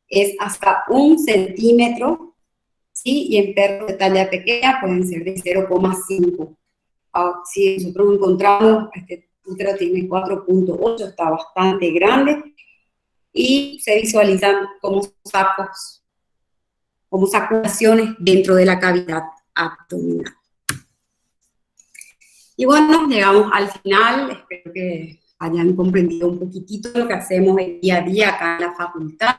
es hasta 1 centímetro. ¿Sí? Y en perros de talla pequeña pueden ser de 0,5. Si nosotros encontramos, este útero tiene 4,8, está bastante grande, y se visualizan como sacos, como saculaciones dentro de la cavidad abdominal. Y bueno, llegamos al final. Espero que hayan comprendido un poquitito lo que hacemos el día a día acá en la facultad.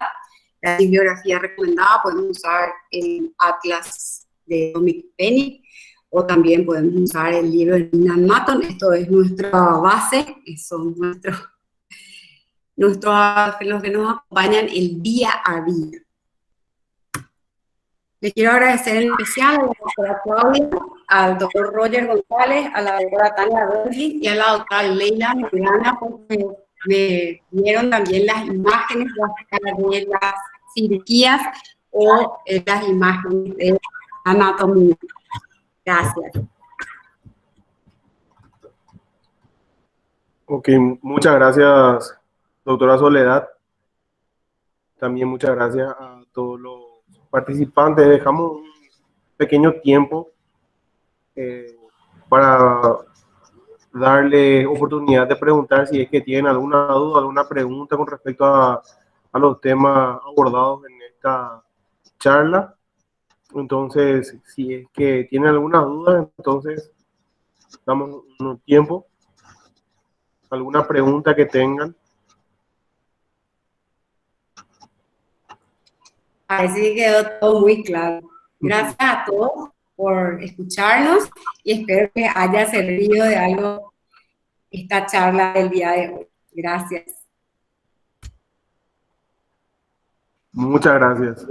La bibliografía recomendada podemos usar el Atlas de Atomic Penny o también podemos usar el libro de Nina Maton. Esto es nuestra base, son los que nos acompañan el día a día. Les quiero agradecer en especial a la doctora Claudia, al doctor Roger González, a la doctora Tania Berli y a la doctora Leila Morgana, porque me dieron también las imágenes de las cirugías o las imágenes de anatomía. Gracias.
Ok, muchas gracias, doctora Soledad. También muchas gracias a todos los participantes. Dejamos un pequeño tiempo para darle oportunidad de preguntar si es que tienen alguna duda, alguna pregunta con respecto a los temas abordados en esta charla. Entonces, si es que tienen alguna duda, entonces damos un tiempo. ¿Alguna pregunta que tengan?
Parece que quedó todo muy claro. Gracias a todos por escucharnos y espero que haya servido de algo esta charla del día de hoy. Gracias.
Muchas gracias.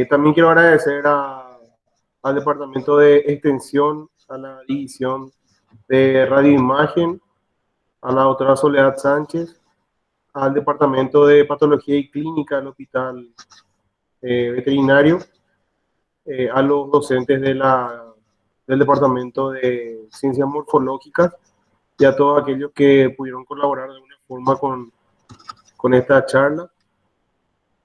También quiero agradecer al Departamento de Extensión, a la División de Radioimagen, a la doctora Soledad Sánchez, al Departamento de Patología y Clínica del Hospital Veterinario, a los docentes del Departamento de Ciencias Morfológicas y a todos aquellos que pudieron colaborar de alguna forma con esta charla.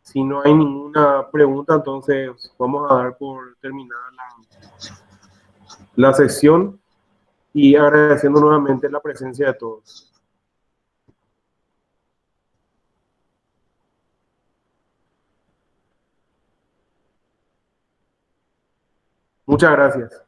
Si no hay ninguna pregunta, entonces vamos a dar por terminada la sesión y agradeciendo nuevamente la presencia de todos. Muchas gracias.